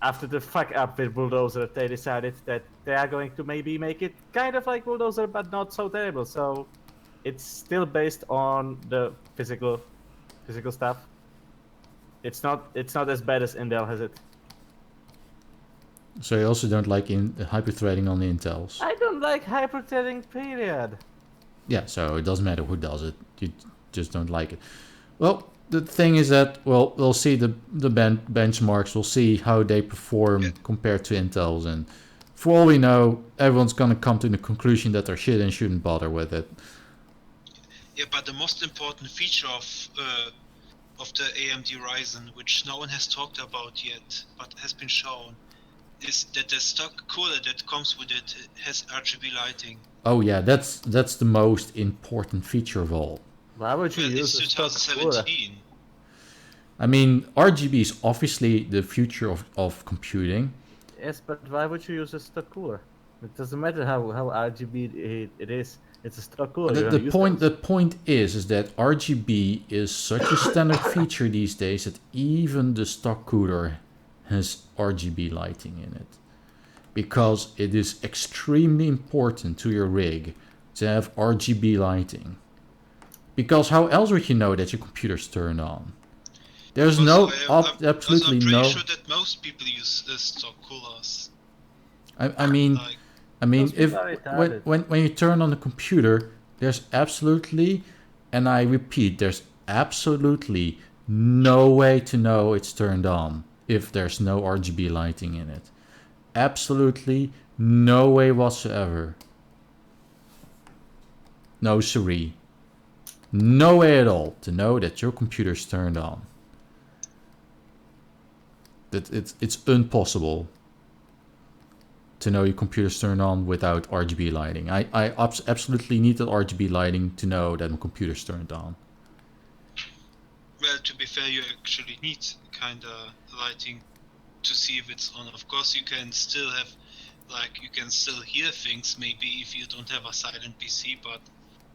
[SPEAKER 1] after the fuck up with Bulldozer, they decided that they are going to maybe make it kind of like Bulldozer, but not so terrible. So it's still based on the physical stuff. It's not as bad as Intel has it.
[SPEAKER 2] So you also don't like hyper-threading on the Intels?
[SPEAKER 1] I don't like hyper-threading, period.
[SPEAKER 2] Yeah, so it doesn't matter who does it. You just don't like it. Well, the thing is that, well, we'll see the benchmarks. We'll see how they perform compared to Intel's. And for all we know, everyone's going to come to the conclusion that they're shit and shouldn't bother with it.
[SPEAKER 5] Yeah, but the most important feature of the AMD Ryzen, which no one has talked about yet, but has been shown, is that the stock cooler that comes with it has RGB lighting.
[SPEAKER 2] Oh yeah, that's the most important feature of all.
[SPEAKER 1] Why would you use
[SPEAKER 5] it's
[SPEAKER 1] a stock cooler?
[SPEAKER 5] 2017.
[SPEAKER 2] I mean, RGB is obviously the future of computing.
[SPEAKER 1] Yes, but why would you use a stock cooler? It doesn't matter how RGB it is. It's a stock cooler.
[SPEAKER 2] The point is that RGB is such a standard feature these days that even the stock cooler has RGB lighting in it, because it is extremely important to your rig to have RGB lighting. Because how else would you know that your computer's turned on? There's absolutely no.
[SPEAKER 5] I'm pretty sure that most people use stock coolers.
[SPEAKER 2] I mean, if when you turn on the computer, there's absolutely, and I repeat, there's absolutely no way to know it's turned on if there's no RGB lighting in it. Absolutely no way whatsoever. No siree. No way at all to know that your computer's turned on. That it's impossible to know your computer's turned on without RGB lighting. I absolutely need that RGB lighting to know that my computer's turned on.
[SPEAKER 5] Well, to be fair, you actually need kind of lighting to see if it's on. Of course, you can still have, like, you can still hear things maybe if you don't have a silent PC, but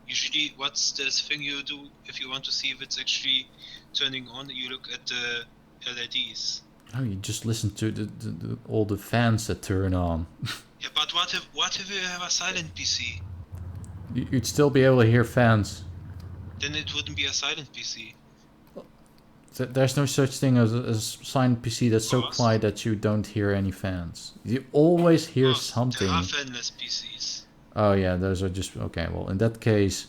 [SPEAKER 5] usually what's the thing you do if you want to see if it's actually turning on? You look at the LEDs.
[SPEAKER 2] Oh, you just listen to all the fans that turn on.
[SPEAKER 5] Yeah, but what if you have a silent PC?
[SPEAKER 2] You'd still be able to hear fans.
[SPEAKER 5] Then it wouldn't be a silent PC.
[SPEAKER 2] There's no such thing as a silent PC that's so quiet that you don't hear any fans. You always hear something.
[SPEAKER 5] There are fanless PCs.
[SPEAKER 2] Oh yeah, those are just okay. Well, in that case,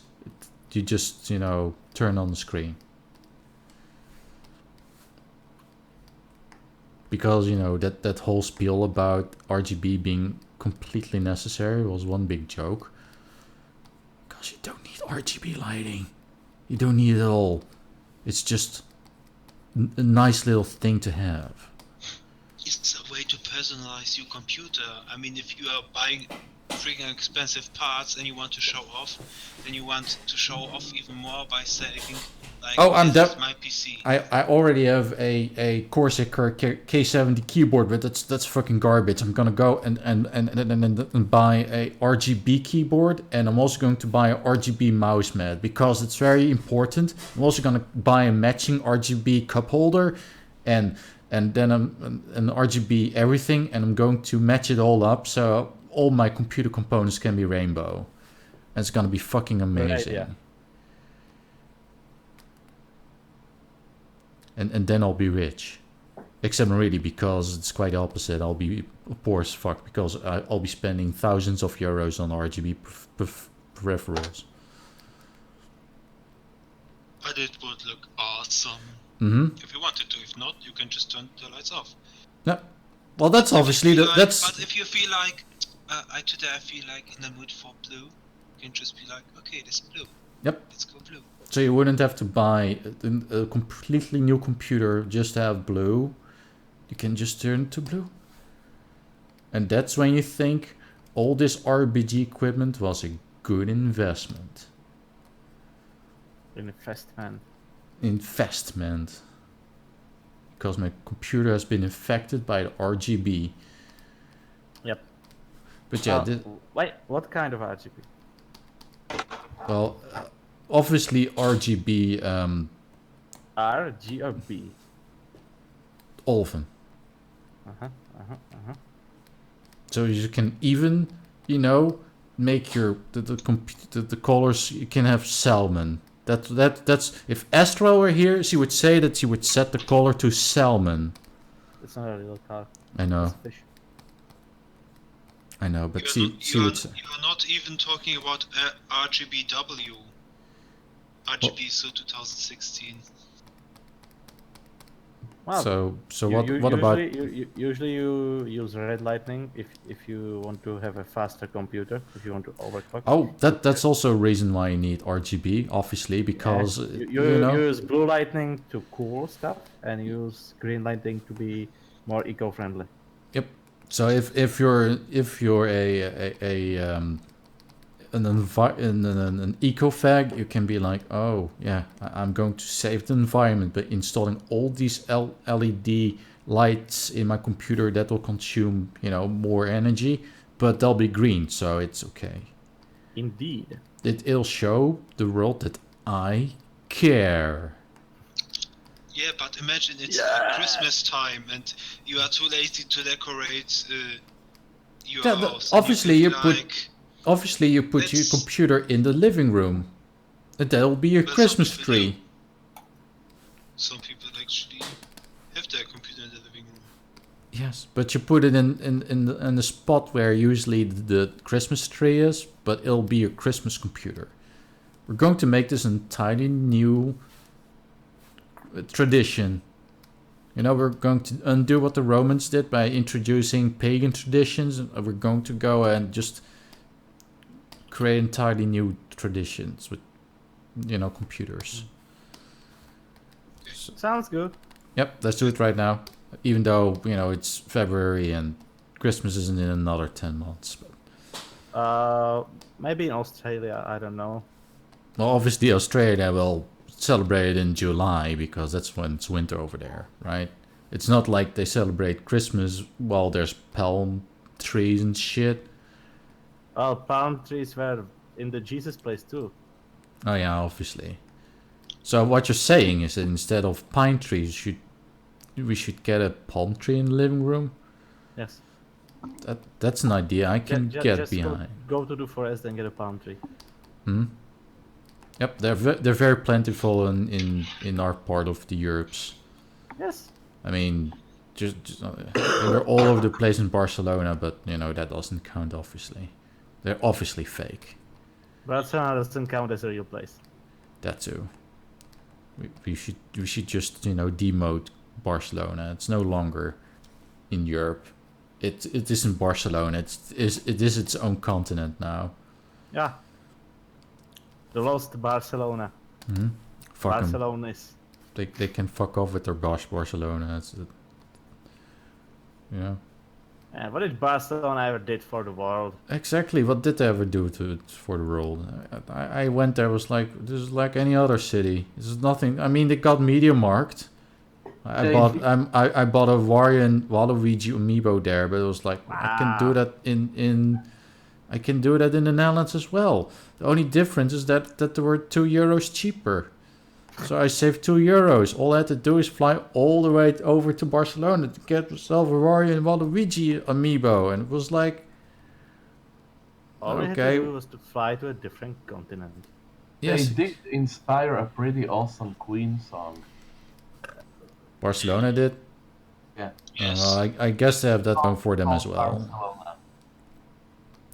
[SPEAKER 2] you just turn on the screen. Because that whole spiel about RGB being completely necessary was one big joke. Because you don't need RGB lighting. You don't need it at all. It's just a nice little thing to have.
[SPEAKER 5] It's a way to personalize your computer. I mean, if you are buying freaking expensive parts and you want to show off, then you want to show off even more by saying, like, this is my PC.
[SPEAKER 2] I already have a Corsair K70 keyboard, but that's fucking garbage. I'm gonna go and buy a RGB keyboard, and I'm also going to buy a RGB mouse mat because it's very important. I'm also gonna buy a matching RGB cup holder, and then an RGB everything, and I'm going to match it all up so all my computer components can be rainbow. And it's gonna be fucking amazing.
[SPEAKER 1] Right, yeah.
[SPEAKER 2] And then I'll be rich. Except really, because it's quite the opposite. I'll be poor as fuck because I'll be spending thousands of euros on RGB peripherals.
[SPEAKER 5] But it would look awesome.
[SPEAKER 2] Mm-hmm.
[SPEAKER 5] If you wanted to. If not, you can just turn the lights off.
[SPEAKER 2] Yeah. Well, that's obviously that's.
[SPEAKER 5] But if you feel like today I feel like in the mood for blue, you can just be like, okay, this is blue.
[SPEAKER 2] Yep.
[SPEAKER 5] Let's go blue.
[SPEAKER 2] So you wouldn't have to buy a completely new computer just to have blue. You can just turn to blue. And that's when you think all this RBG equipment was a good investment.
[SPEAKER 1] Investment.
[SPEAKER 2] because my computer has been infected by the RGB.
[SPEAKER 1] Yep.
[SPEAKER 2] But yeah,
[SPEAKER 1] Wait, what kind of RGB?
[SPEAKER 2] well, obviously RGB,
[SPEAKER 1] R, G, or B?
[SPEAKER 2] all of them. So you can even, you know, make your the colors. You can have salmon. That's if Astra were here, she would say that she would set the color to salmon.
[SPEAKER 1] It's not a real car.
[SPEAKER 2] I know.
[SPEAKER 1] It's a fish.
[SPEAKER 2] I know, but
[SPEAKER 5] You
[SPEAKER 2] would say.
[SPEAKER 5] are not even talking about RGBW. RGB so 2016.
[SPEAKER 1] Well,
[SPEAKER 2] So what about?
[SPEAKER 1] Usually you use red lightning if you want to have a faster computer, if you want to overclock.
[SPEAKER 2] Oh, that's also a reason why you need RGB, obviously, because
[SPEAKER 1] you
[SPEAKER 2] know.
[SPEAKER 1] use blue lightning to cool stuff and use green lightning to be more eco-friendly.
[SPEAKER 2] Yep. So if you're an eco-fag, you can be like, oh yeah, I'm going to save the environment by installing all these LED lights in my computer that will consume, you know, more energy, but they'll be green, so it's okay.
[SPEAKER 1] Indeed.
[SPEAKER 2] It'll show the world that I care.
[SPEAKER 5] Yeah, but imagine it's Christmas time and you are too lazy to decorate your house.
[SPEAKER 2] Obviously,
[SPEAKER 5] you
[SPEAKER 2] you put your computer in the living room. And that'll be your Christmas tree.
[SPEAKER 5] Some people actually have their computer in the living room.
[SPEAKER 2] Yes, but you put it in the spot where usually the Christmas tree is, but it'll be your Christmas computer. We're going to make this an entirely new tradition. You know, we're going to undo what the Romans did by introducing pagan traditions. We're going to go and just create entirely new traditions with, you know, computers.
[SPEAKER 1] Sounds good.
[SPEAKER 2] Yep, let's do it right now. Even though, you know, it's February and Christmas isn't in another 10 months. But
[SPEAKER 1] maybe in Australia, I don't know.
[SPEAKER 2] well, obviously Australia will celebrate it in July because that's when it's winter over there, right? It's not like they celebrate Christmas while there's palm trees and shit.
[SPEAKER 1] Well, palm trees were in the Jesus place too.
[SPEAKER 2] Oh yeah, obviously. So what you're saying is that instead of pine trees, we should get a palm tree in the living room?
[SPEAKER 1] Yes.
[SPEAKER 2] That's an idea I can get behind.
[SPEAKER 1] Go to the forest and get a palm tree.
[SPEAKER 2] Yep, they're very plentiful in our part of the Europes.
[SPEAKER 1] Yes.
[SPEAKER 2] I mean, just they're all over the place in Barcelona, but you know that doesn't count. Obviously, they're obviously fake.
[SPEAKER 1] Barcelona doesn't count as a real place.
[SPEAKER 2] That too. We should just, you know, demote Barcelona. It's no longer in Europe. It isn't Barcelona. It is its own continent now.
[SPEAKER 1] Yeah. The lost Barcelona.
[SPEAKER 2] Fuck 'em.
[SPEAKER 1] Barcelona is.
[SPEAKER 2] They can fuck off with their Barcelona. That's it. You know.
[SPEAKER 1] Yeah, what did Barcelona ever did for the world?
[SPEAKER 2] Exactly. What did they ever do for the world? I went there. Was like, this is like any other city. This is nothing. I mean, they got MediaMarkt. I bought a Waluigi amiibo there, but it was like, wow. I can do that I can do that in the Netherlands as well. The only difference is that they were €2 cheaper. So I saved €2. All I had to do is fly all the way over to Barcelona to get myself a Wario and Waluigi amiibo, and it was like,
[SPEAKER 1] all I had to do was to fly to a different continent.
[SPEAKER 2] Yes.
[SPEAKER 3] They did inspire a pretty awesome Queen song.
[SPEAKER 2] Barcelona did?
[SPEAKER 3] Yeah.
[SPEAKER 5] Yes.
[SPEAKER 2] Well, I guess they have that one for them as well.
[SPEAKER 3] Barcelona.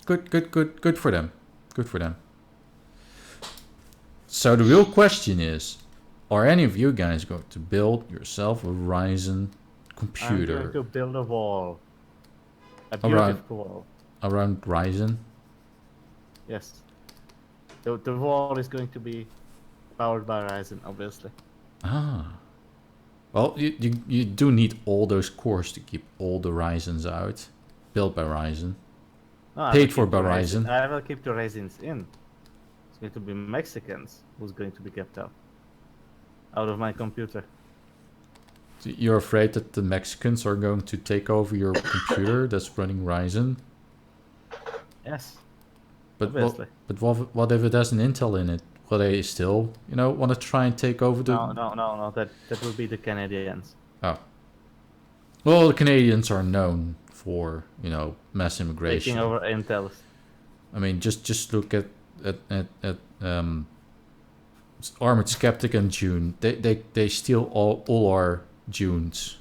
[SPEAKER 2] Good for them. Good for them. So the real question is, are any of you guys going to build yourself a Ryzen computer?
[SPEAKER 1] I'm going to build a wall. A beautiful wall.
[SPEAKER 2] Around Ryzen?
[SPEAKER 1] Yes. The wall is going to be powered by Ryzen, obviously.
[SPEAKER 2] Ah. Well, you do need all those cores to keep all the Ryzens out. Built by Ryzen.
[SPEAKER 1] No,
[SPEAKER 2] Paid for by Ryzen.
[SPEAKER 1] I will keep the Ryzens in. It's going to be Mexicans who's going to be kept out of my computer.
[SPEAKER 2] You're afraid that the Mexicans are going to take over your computer that's running Ryzen?
[SPEAKER 1] Yes.
[SPEAKER 2] But
[SPEAKER 1] Obviously.
[SPEAKER 2] what if it has an Intel in it? Will they still, want to try and take over the...
[SPEAKER 1] No. That would be the Canadians.
[SPEAKER 2] Oh. Well, the Canadians are known for, mass immigration.
[SPEAKER 1] Taking over Intel.
[SPEAKER 2] I mean, just look at Armored Skeptic and June. They steal all our Junes.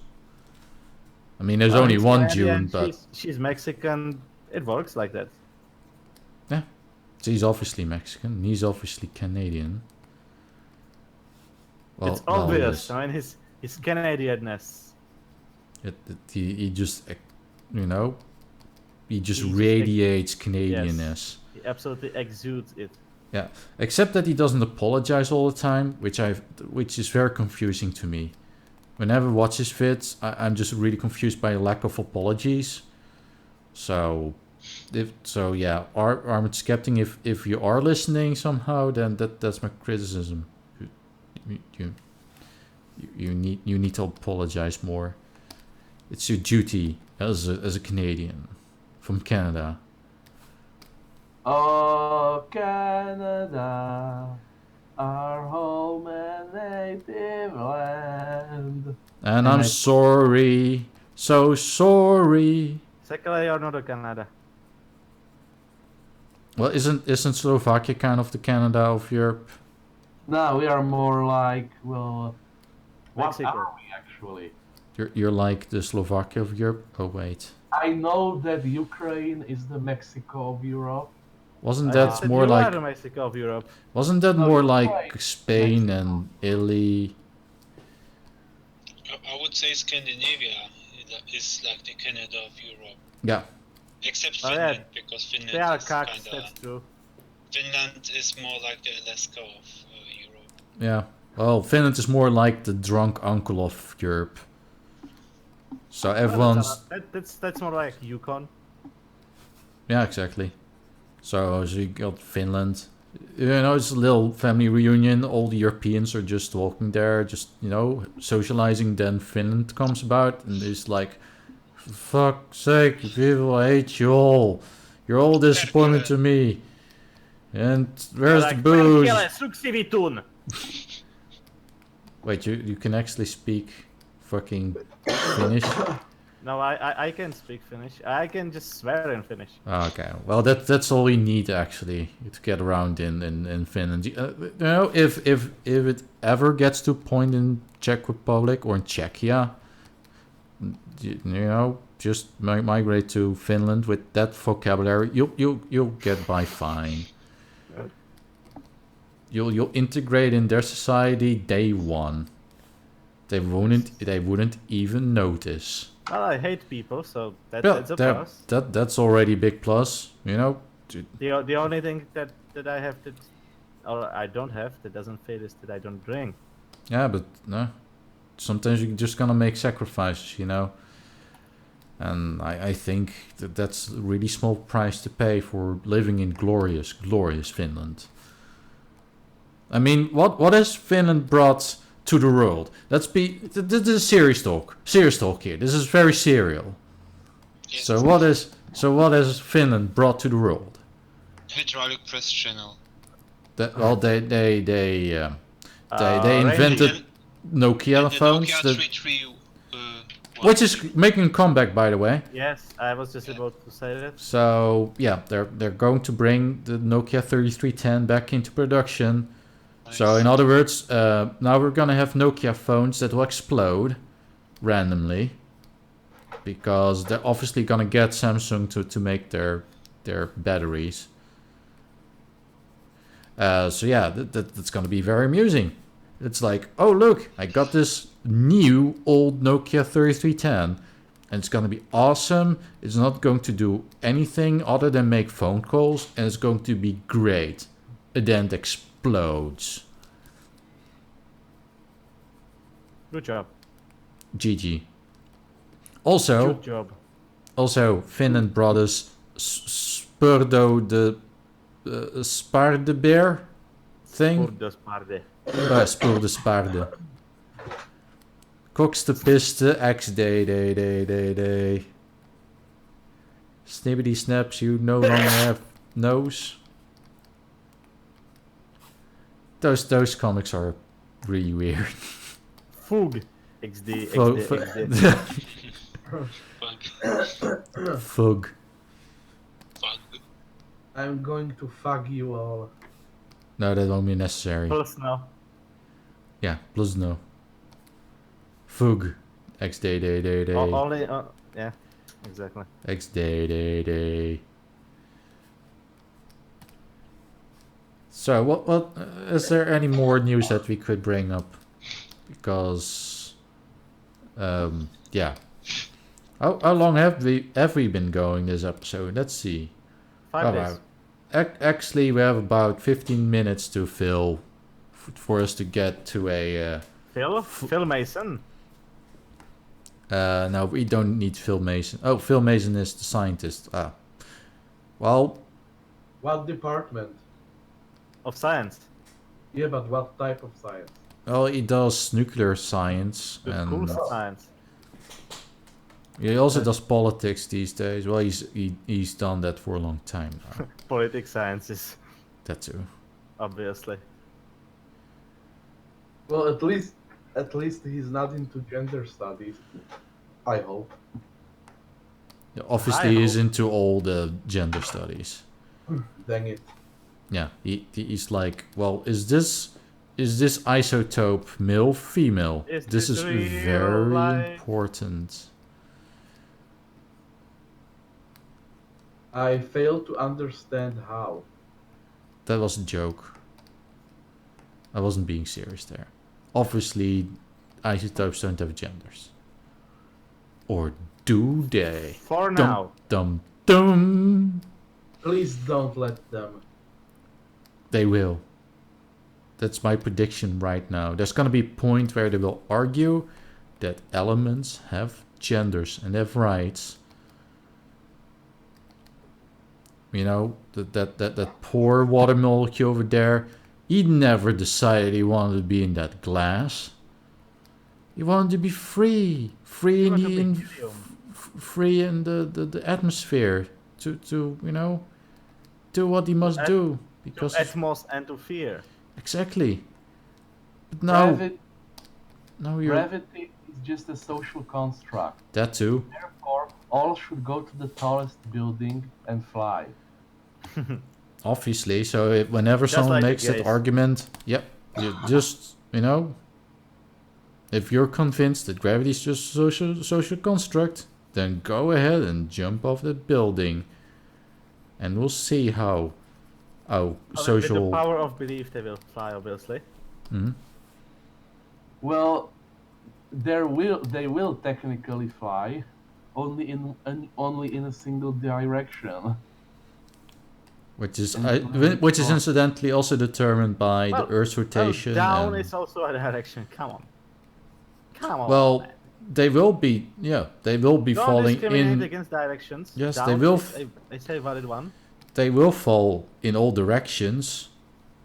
[SPEAKER 2] I mean, there's only
[SPEAKER 1] it's
[SPEAKER 2] one
[SPEAKER 1] Canadian,
[SPEAKER 2] June, but
[SPEAKER 1] she's Mexican. It works like that.
[SPEAKER 2] yeah, she's obviously Mexican. He's obviously Canadian. Well,
[SPEAKER 1] It's obvious.
[SPEAKER 2] yes.
[SPEAKER 1] I mean, his Canadianness.
[SPEAKER 2] He just, he just
[SPEAKER 1] He just
[SPEAKER 2] radiates Canadianness.
[SPEAKER 1] He absolutely exudes it.
[SPEAKER 2] Yeah, except that he doesn't apologize all the time, which is very confusing to me. Whenever I watch his vids, I'm just really confused by a lack of apologies. So, yeah, Armored Skeptic, if you are listening somehow, then that's my criticism. You need to apologize more. It's your duty as a Canadian from Canada.
[SPEAKER 3] Oh, Canada, our home and native land.
[SPEAKER 2] And I'm sorry, so sorry.
[SPEAKER 1] Sekele, you're not a Canada.
[SPEAKER 2] Well, isn't Slovakia kind of the Canada of Europe?
[SPEAKER 3] No, we are more like, well, what
[SPEAKER 1] Mexico.
[SPEAKER 3] are we actually?
[SPEAKER 2] You're like the Slovakia of Europe? Oh wait.
[SPEAKER 3] I know that Ukraine is the Mexico of Europe.
[SPEAKER 2] Wasn't
[SPEAKER 1] I
[SPEAKER 2] that
[SPEAKER 1] said
[SPEAKER 2] more
[SPEAKER 1] you
[SPEAKER 2] like
[SPEAKER 1] are the Mexico of Europe.
[SPEAKER 2] wasn't that
[SPEAKER 3] No,
[SPEAKER 2] more
[SPEAKER 3] you're
[SPEAKER 2] like
[SPEAKER 3] right.
[SPEAKER 2] Spain
[SPEAKER 3] Mexico.
[SPEAKER 2] and Italy?
[SPEAKER 5] I would say Scandinavia is like the Canada of Europe.
[SPEAKER 2] Yeah.
[SPEAKER 5] Except
[SPEAKER 1] Oh, yeah.
[SPEAKER 5] Finland, because Finland
[SPEAKER 1] They are
[SPEAKER 5] is
[SPEAKER 1] cocks,
[SPEAKER 5] kinda...
[SPEAKER 1] that's true.
[SPEAKER 5] Finland is more like the Alaska of Europe.
[SPEAKER 2] Yeah. Well, Finland is more like the drunk uncle of Europe. So everyone's
[SPEAKER 1] That's more like Yukon.
[SPEAKER 2] yeah, exactly. So you got Finland. It's a little family reunion. All the Europeans are just walking there, just socializing. Then Finland comes about, and it's like, for fuck's sake, people, I hate you all. You're all disappointment to me. And where's the booze? Wait, you can actually speak fucking Finnish?
[SPEAKER 1] No, I can speak Finnish. I can just swear in Finnish.
[SPEAKER 2] Okay, well that's all you need actually to get around in Finland. If it ever gets to a point in Czech Republic or in Czechia, just migrate to Finland with that vocabulary. You'll get by fine. You'll integrate in their society day one. They wouldn't even notice.
[SPEAKER 1] Well, I hate people, so that's a plus.
[SPEAKER 2] That's already a big plus,
[SPEAKER 1] The only thing that I have or I don't have that doesn't fit is that I don't drink.
[SPEAKER 2] Yeah, but no. Sometimes you're just gonna make sacrifices, And I think that's a really small price to pay for living in glorious Finland. I mean, what has Finland brought to the world? This is serious talk. Serious talk here. This is very serial.
[SPEAKER 5] Yes.
[SPEAKER 2] So what has Finland brought to the world?
[SPEAKER 5] Hydraulic press channel.
[SPEAKER 2] They invented Nokia phones,
[SPEAKER 5] Nokia 33,
[SPEAKER 2] which is making a comeback, by the way.
[SPEAKER 1] Yes, I was just about to say that.
[SPEAKER 2] So yeah, they're going to bring the Nokia 3310 back into production.
[SPEAKER 5] Nice.
[SPEAKER 2] So in other words, now we're gonna have Nokia phones that will explode randomly, because they're obviously gonna get Samsung to make their batteries. So yeah, that's gonna be very amusing. It's like, oh look, I got this new old Nokia 3310, and it's gonna be awesome. It's not going to do anything other than make phone calls, and it's going to be great. And then it explodes.
[SPEAKER 1] Good job.
[SPEAKER 2] GG. Also,
[SPEAKER 1] Good job.
[SPEAKER 2] Finland brought us Spurdo the Sparde thing.
[SPEAKER 1] Spurde.
[SPEAKER 2] Spurde Sparde. Cox de piste, X day. Snippety snaps, you no longer have nose. Those comics are really weird.
[SPEAKER 1] Fug. XD,
[SPEAKER 2] Fug.
[SPEAKER 1] XD, XD.
[SPEAKER 5] Fuck.
[SPEAKER 2] Fug.
[SPEAKER 5] Fuck.
[SPEAKER 3] I'm going to fuck you all.
[SPEAKER 2] No, that won't be necessary.
[SPEAKER 1] Plus no.
[SPEAKER 2] Yeah, plus no. Fug. X day.
[SPEAKER 1] Only, yeah, exactly.
[SPEAKER 2] X day. So, what is there any more news that we could bring up? Because, yeah. How long have we been going this episode? Let's see.
[SPEAKER 1] 5 days.
[SPEAKER 2] Actually, we have about 15 minutes to fill for us to get to a.
[SPEAKER 1] Phil Mason.
[SPEAKER 2] No, we don't need Phil Mason. Oh, Phil Mason is the scientist. Ah, well.
[SPEAKER 3] What department?
[SPEAKER 1] Of science.
[SPEAKER 3] Yeah, but what type of science?
[SPEAKER 2] Well, he does nuclear science
[SPEAKER 1] The
[SPEAKER 2] and
[SPEAKER 1] cool science.
[SPEAKER 2] he also does politics these days. Well, he's done that for a long time now.
[SPEAKER 1] Politics sciences,
[SPEAKER 2] That too.
[SPEAKER 1] obviously.
[SPEAKER 3] Well, at least he's not into gender studies. I hope.
[SPEAKER 2] Yeah, obviously, he's into all the gender studies.
[SPEAKER 3] Dang it.
[SPEAKER 2] Yeah, he's like, well, is this isotope male, female?
[SPEAKER 1] Is
[SPEAKER 2] This
[SPEAKER 1] this
[SPEAKER 2] is
[SPEAKER 1] real
[SPEAKER 2] very
[SPEAKER 1] life?
[SPEAKER 2] important.
[SPEAKER 3] I fail to understand how.
[SPEAKER 2] That was a joke. I wasn't being serious there. Obviously, isotopes don't have genders. Or do they?
[SPEAKER 1] For now.
[SPEAKER 2] Dum.
[SPEAKER 3] Please don't let them.
[SPEAKER 2] They will. That's my prediction right now. There's gonna be a point where they will argue that elements have genders and have rights. You know, that poor water molecule over there, he never decided he wanted to be in that glass. He wanted to be free in the atmosphere to you know, do what he must do because
[SPEAKER 1] To Atmos and to fear.
[SPEAKER 2] exactly. But now you're
[SPEAKER 3] Gravity is just a social construct.
[SPEAKER 2] that too.
[SPEAKER 3] Therefore, all should go to the tallest building and fly.
[SPEAKER 2] Obviously, so whenever
[SPEAKER 1] Just
[SPEAKER 2] someone
[SPEAKER 1] like the
[SPEAKER 2] makes that
[SPEAKER 1] gays.
[SPEAKER 2] argument, yep, you just, you know, if you're convinced that gravity is just a social construct, then go ahead and jump off the building, and we'll see how
[SPEAKER 1] With
[SPEAKER 2] social.
[SPEAKER 1] the power of belief, they will fly, obviously.
[SPEAKER 2] Mhm.
[SPEAKER 3] Well, they will technically fly, only in a single direction.
[SPEAKER 2] Which is incidentally also determined by the Earth's rotation.
[SPEAKER 1] Down
[SPEAKER 2] and,
[SPEAKER 1] is also a direction. Come on.
[SPEAKER 2] well,
[SPEAKER 1] man.
[SPEAKER 2] they will be
[SPEAKER 1] Don't
[SPEAKER 2] falling
[SPEAKER 1] discriminate
[SPEAKER 2] in.
[SPEAKER 1] against directions.
[SPEAKER 2] Yes,
[SPEAKER 1] Down
[SPEAKER 2] they will
[SPEAKER 1] is I say valid one.
[SPEAKER 2] They will fall in all directions.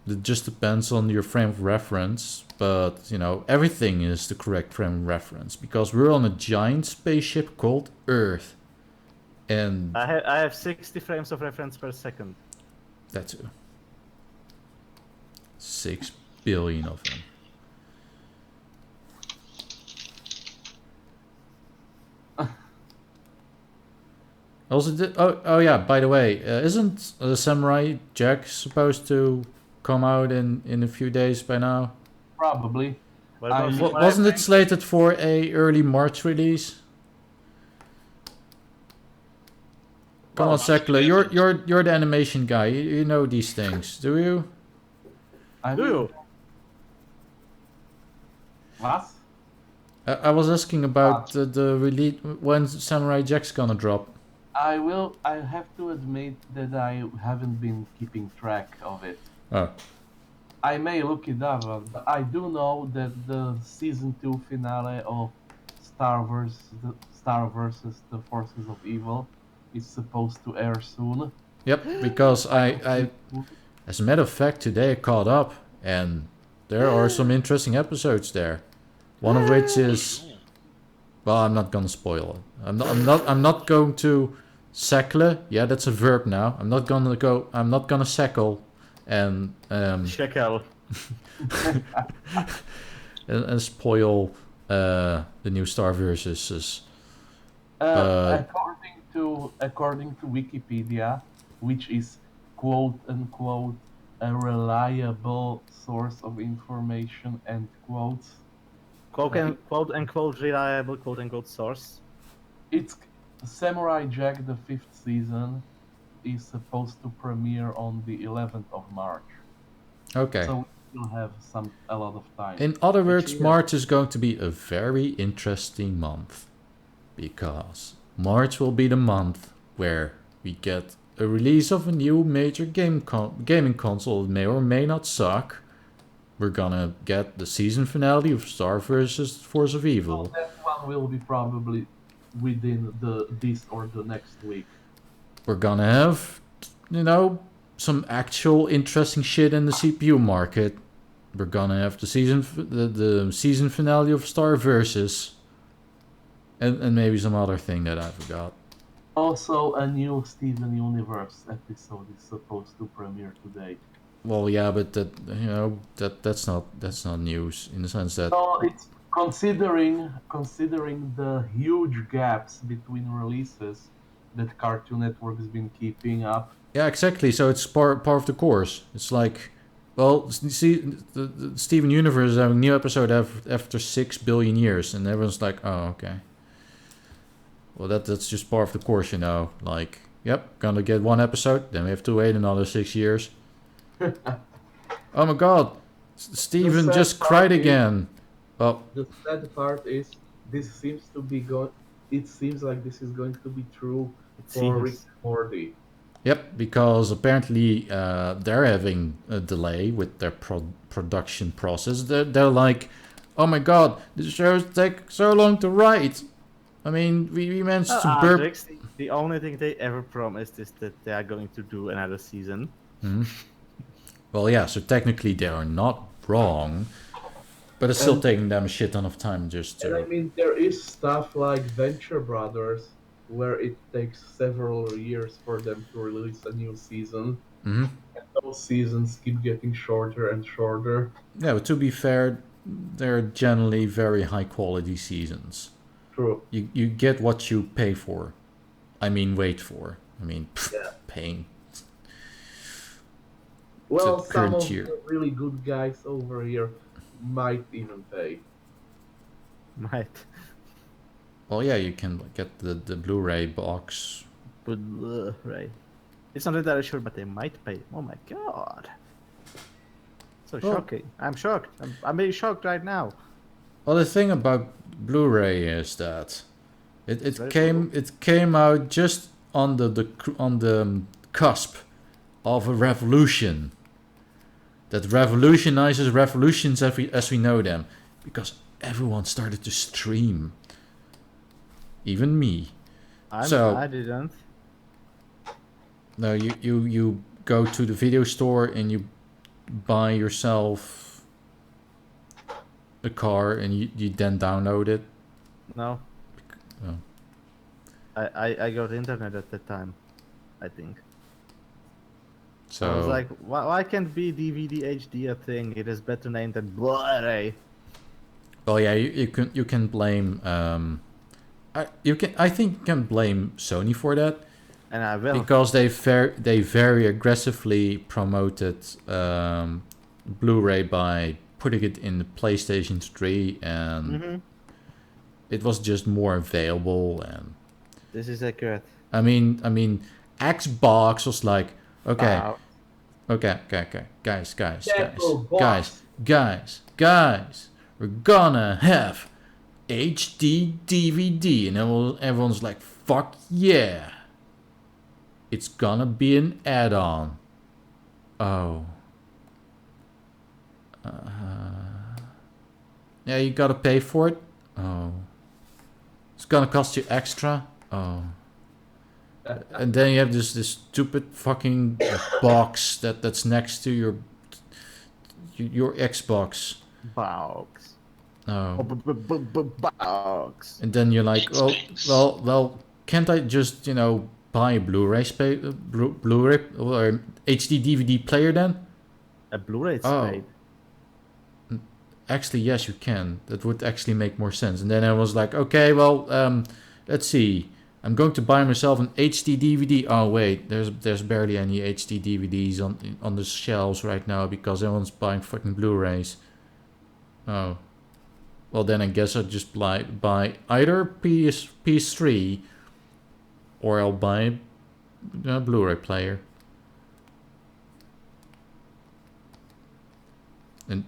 [SPEAKER 2] It just depends on your frame of reference. But, you know, everything is the correct frame of reference. Because we're on a giant spaceship called Earth. And
[SPEAKER 1] I have 60 frames of reference per second.
[SPEAKER 2] that's 6 billion of them. Also, oh yeah. By the way, isn't Samurai Jack supposed to come out in a few days by now?
[SPEAKER 3] Probably.
[SPEAKER 1] What about
[SPEAKER 3] I-
[SPEAKER 1] Samurai
[SPEAKER 2] Wasn't it
[SPEAKER 1] Jack?
[SPEAKER 2] slated for a early March release? Come on, Sekele, you're the animation guy. You know these things, do you?
[SPEAKER 3] I
[SPEAKER 1] Do
[SPEAKER 3] mean,
[SPEAKER 1] you?
[SPEAKER 3] what?
[SPEAKER 2] I was asking about the release when Samurai Jack's gonna drop.
[SPEAKER 3] I have to admit that I haven't been keeping track of it.
[SPEAKER 2] Oh,
[SPEAKER 3] I may look it up, but I do know that the season 2 finale of Star versus the Forces of Evil is supposed to air soon.
[SPEAKER 2] yep. Because I, as a matter of fact, today I caught up, and there are some interesting episodes there. One of which is Well, I'm not gonna spoil it. I'm not going to Sekele. Yeah, that's a verb now. I'm not gonna Sekele and
[SPEAKER 1] Shekel.
[SPEAKER 2] and spoil the new Star versus.
[SPEAKER 3] According to Wikipedia, which is quote unquote a reliable source of information end quotes.
[SPEAKER 1] Quote unquote reliable quote unquote source.
[SPEAKER 3] It's Samurai Jack the 5th season is supposed to premiere on the 11th of March.
[SPEAKER 2] Okay.
[SPEAKER 3] So we still have a lot of time.
[SPEAKER 2] In other words,
[SPEAKER 1] Actually,
[SPEAKER 2] March is going to be a very interesting month, because March will be the month where we get a release of a new major gaming console. It may or may not suck. We're gonna get the season finale of Star vs. Force of Evil.
[SPEAKER 3] So that one will be probably within this or the next week.
[SPEAKER 2] We're gonna have, some actual interesting shit in the CPU market. We're gonna have the season finale of Star vs. And maybe some other thing that I forgot.
[SPEAKER 3] Also, a new Steven Universe episode is supposed to premiere today.
[SPEAKER 2] Well, yeah, but that's not news in the sense that.
[SPEAKER 3] So it's considering the huge gaps between releases that Cartoon Network has been keeping up.
[SPEAKER 2] Yeah, exactly. So it's part of the course. It's like, well, see, the Steven Universe is having a new episode after 6 billion years, and everyone's like, oh, okay. Well, that's just part of the course, Like, yep, gonna get one episode, then we have to wait another 6 years. Oh my God, Steven just cried again. Well,
[SPEAKER 3] The sad part is this seems to be going. It seems like this is going to be true for Rick and Morty.
[SPEAKER 2] yep, because apparently they're having a delay with their production process. They're like, oh my God, the shows take so long to write. I mean, we managed to burp.
[SPEAKER 1] Artrix, the only thing they ever promised is that they are going to do another season.
[SPEAKER 2] Well, yeah, so technically they are not wrong, but it's still taking them a shit ton of time just
[SPEAKER 3] And I
[SPEAKER 2] to.
[SPEAKER 3] mean, there is stuff like Venture Brothers, where it takes several years for them to release a new season.
[SPEAKER 2] Mhm.
[SPEAKER 3] And those seasons keep getting shorter and shorter.
[SPEAKER 2] Yeah, but to be fair, they're generally very high quality seasons.
[SPEAKER 3] True.
[SPEAKER 2] You get what you pay for. I mean, wait for. I mean, paying.
[SPEAKER 3] Well,
[SPEAKER 2] the
[SPEAKER 3] some
[SPEAKER 2] current
[SPEAKER 3] of
[SPEAKER 2] year.
[SPEAKER 3] the really good guys over here might even pay.
[SPEAKER 1] Right.
[SPEAKER 2] Well, yeah, you can get the Blu-ray box.
[SPEAKER 1] But, right. It's not entirely sure, but they might pay. Oh my God. So
[SPEAKER 2] Well-
[SPEAKER 1] shocking. I'm shocked. I'm really shocked right now.
[SPEAKER 2] Well, the thing about Blu-ray is that it
[SPEAKER 1] Very
[SPEAKER 2] came out just on the cusp of a revolution that revolutionizes revolutions as we know them, because everyone started to stream, even me.
[SPEAKER 1] I didn't.
[SPEAKER 2] No, you go to the video store and you buy yourself a car and you then download it.
[SPEAKER 1] No.
[SPEAKER 2] Oh.
[SPEAKER 1] I got internet at that time, I think.
[SPEAKER 2] So
[SPEAKER 1] I was like, why can't be DVD HD a thing? It is better named than Blu-ray.
[SPEAKER 2] well, yeah, you can blame I think you can blame Sony for that,
[SPEAKER 1] And I will.
[SPEAKER 2] because they very aggressively promoted Blu-ray by putting it in the PlayStation 3, and it was just more available. And
[SPEAKER 1] This is accurate.
[SPEAKER 2] I mean, Xbox was like, okay,
[SPEAKER 1] Wow.
[SPEAKER 2] okay, guys,
[SPEAKER 3] Xbox.
[SPEAKER 2] guys, we're gonna have HD DVD, and everyone's like, fuck yeah, it's gonna be an add-on. Oh. Yeah, you gotta pay for it. Oh. It's gonna cost you extra. Oh. And then you have this stupid fucking box that's next to your Xbox.
[SPEAKER 1] Box.
[SPEAKER 2] No.
[SPEAKER 1] Box.
[SPEAKER 2] And then you're like,
[SPEAKER 5] Thanks,
[SPEAKER 2] well,
[SPEAKER 5] thanks.
[SPEAKER 2] well, can't I just, you know, buy a Blu-ray Blu-ray or HD DVD player then?
[SPEAKER 1] A Blu-ray
[SPEAKER 2] Oh.
[SPEAKER 1] spade.
[SPEAKER 2] Actually, yes, you can. That would actually make more sense. And then I was like, okay, well, let's see. I'm going to buy myself an HD DVD. Oh wait, there's barely any HD DVDs on the shelves right now because everyone's buying fucking Blu-rays. Oh, well then I guess I'll just buy either PS3 or I'll buy a Blu-ray player. And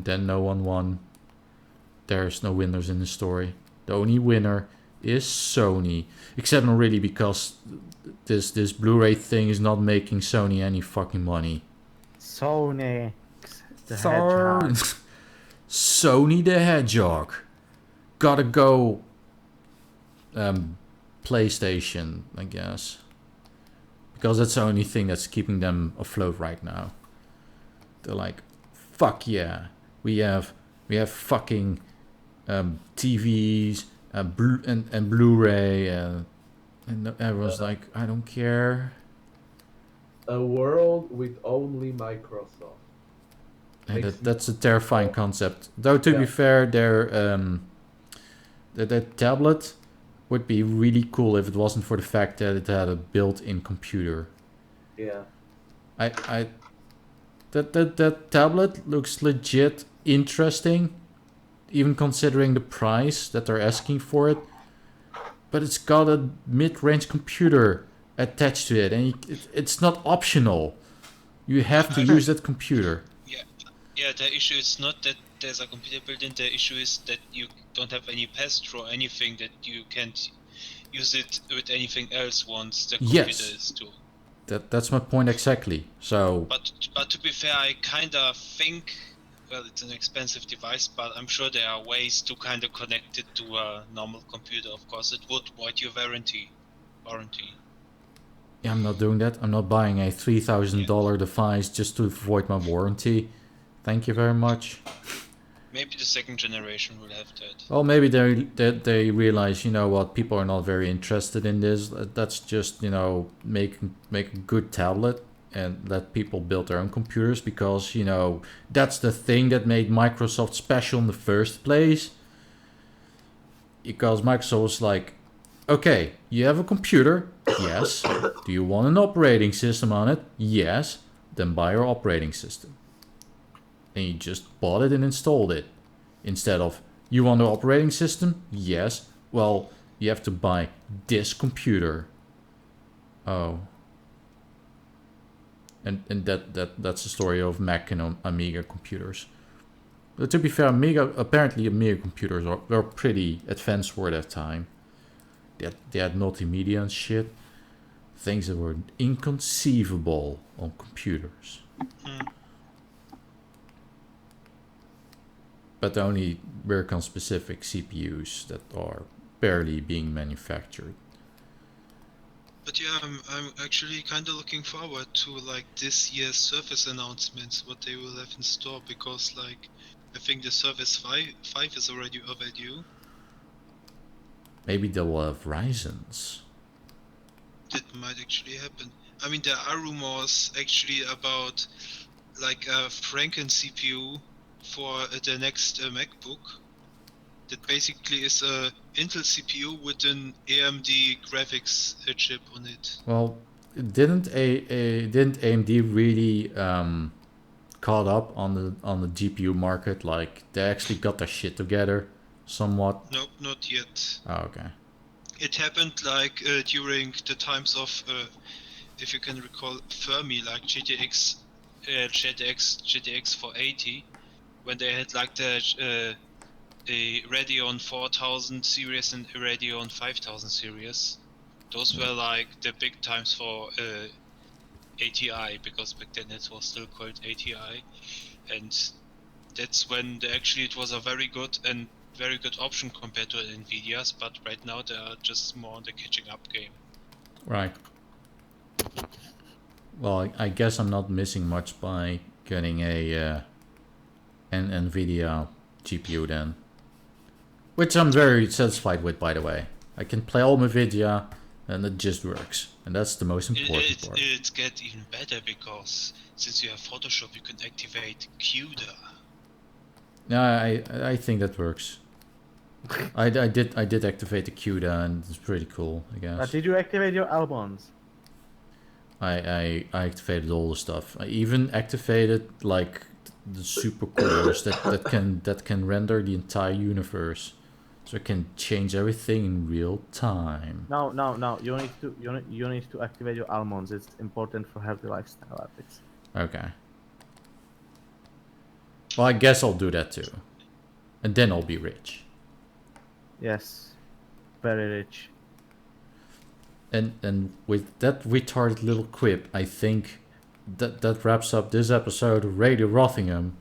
[SPEAKER 2] then no one won. There's no winners in the story. The only winner is Sony. Except not really, because this Blu-ray thing is not making Sony any fucking money.
[SPEAKER 1] Sony the Hedgehog.
[SPEAKER 2] Sony the Hedgehog. Gotta go PlayStation, I guess. Because that's the only thing that's keeping them afloat right now. They're like, fuck yeah. We have fucking TVs and Blu-ray and everyone's like, I don't care.
[SPEAKER 3] A world with only Microsoft.
[SPEAKER 2] And that's a terrifying concept. Though to be fair, their tablet would be really cool if it wasn't for the fact that it had a built-in computer.
[SPEAKER 3] Yeah.
[SPEAKER 2] That tablet looks legit interesting, even considering the price that they're asking for it. But it's got a mid-range computer attached to it, and it's not optional. You have to use that computer.
[SPEAKER 5] Yeah, the issue is not that there's a computer built in, the issue is that you don't have any pass-through or anything, that you can't use it with anything else once the computer is too.
[SPEAKER 2] That's my point exactly. So.
[SPEAKER 5] But to be fair, I kinda think, well, it's an expensive device, but I'm sure there are ways to kinda connect it to a normal computer. Of course, it would void your warranty.
[SPEAKER 2] Yeah, I'm not doing that. I'm not buying a $3,000 device just to avoid my warranty. Thank you very much.
[SPEAKER 5] Maybe the second generation will have that.
[SPEAKER 2] Well, maybe they realize, you know what, people are not very interested in this. Let's just, you know, make a good tablet and let people build their own computers, because, you know, that's the thing that made Microsoft special in the first place. Because Microsoft was like, okay, you have a computer, yes. Do you want an operating system on it? Yes. Then buy your operating system. And you just bought it and installed it. Instead of, you want an operating system? Yes. Well, you have to buy this computer. Oh. And that's the story of Mac and Amiga computers. But to be fair, apparently Amiga computers were pretty advanced for that time. They had multimedia and shit. Things that were inconceivable on computers. But only work on specific CPUs that are barely being manufactured.
[SPEAKER 5] But yeah, I'm actually kind of looking forward to like this year's Surface announcements, what they will have in store, because like I think the Surface 5 is already overdue.
[SPEAKER 2] Maybe they'll have Ryzens.
[SPEAKER 5] That might actually happen. I mean, there are rumors actually about like a Franken CPU for the next MacBook. That basically is a Intel CPU with an AMD graphics chip on it.
[SPEAKER 2] Well, didn't AMD really caught up on the GPU market? Like, they actually got their shit together somewhat?
[SPEAKER 5] Nope, not yet.
[SPEAKER 2] Oh, okay.
[SPEAKER 5] It happened like during the times of, if you can recall, Fermi, like GTX 480, when they had like the Radeon 4000 series and Radeon 5000 series. Those were like the big times for ATI, because back then it was still called ATI, and that's when it was a very good option compared to Nvidia's, but right now they are just more on the catching up game.
[SPEAKER 2] Right. Well, I guess I'm not missing much by getting an Nvidia GPU then. Which I'm very satisfied with, by the way. I can play all my video, and it just works. And that's the most important part.
[SPEAKER 5] It gets even better because since you have Photoshop, you can activate CUDA.
[SPEAKER 2] No, I think that works. I did activate the CUDA, and it's pretty cool, I guess.
[SPEAKER 1] But did you activate your albums?
[SPEAKER 2] I activated all the stuff. I even activated like the super cores that can render the entire universe, so I can change everything in real time.
[SPEAKER 1] No. You need to activate your almonds. It's important for healthy lifestyle habits.
[SPEAKER 2] Okay. Well, I guess I'll do that too, and then I'll be rich.
[SPEAKER 1] Yes, very rich.
[SPEAKER 2] And with that retarded little quip, I think that wraps up this episode of Radio Rothingham.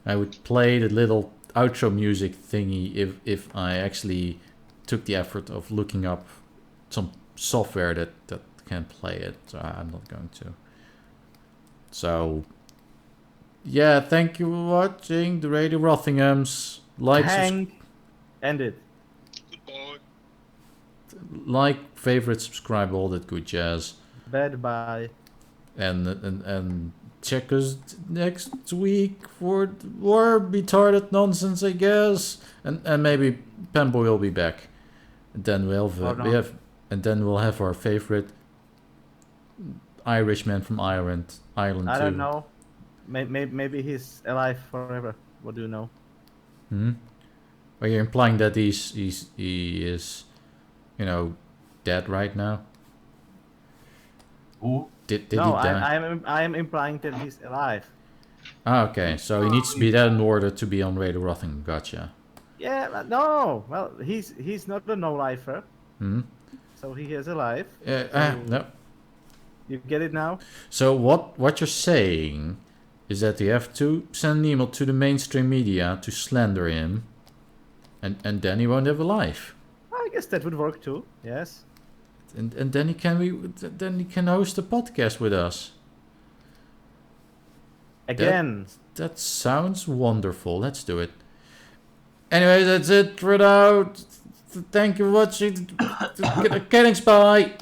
[SPEAKER 2] I would play the little outro music thingy if I actually took the effort of looking up some software that can play it. So I'm not going to. So yeah, thank you for watching the Radio Rothinghams.
[SPEAKER 1] End it.
[SPEAKER 5] Goodbye.
[SPEAKER 2] Like, favorite, subscribe, all that good jazz.
[SPEAKER 1] Bye.
[SPEAKER 2] And check us next week for more retarded nonsense, I guess. And maybe Panboy will be back. And then we'll have our favorite Irishman from Ireland
[SPEAKER 1] I
[SPEAKER 2] too.
[SPEAKER 1] don't know. Maybe he's alive forever. What do you know?
[SPEAKER 2] Are you implying that he is, you know, dead right now?
[SPEAKER 3] Who?
[SPEAKER 2] Did
[SPEAKER 1] No,
[SPEAKER 2] he die?
[SPEAKER 1] I am implying that he's alive.
[SPEAKER 2] Ah, okay, so he needs to be dead in order to be on Radio Rothingham. Gotcha.
[SPEAKER 1] Yeah, but no. Well, he's not a no-lifer. So he is alive.
[SPEAKER 2] No.
[SPEAKER 1] You get it now?
[SPEAKER 2] So what you're saying is that you have to send an email to the mainstream media to slander him, and then he won't have a life.
[SPEAKER 1] I guess that would work too. Yes.
[SPEAKER 2] And then he can host a podcast with us.
[SPEAKER 1] Again.
[SPEAKER 2] That sounds wonderful. Let's do it. Anyway, that's it for now. Thank you for watching. Thanks, bye.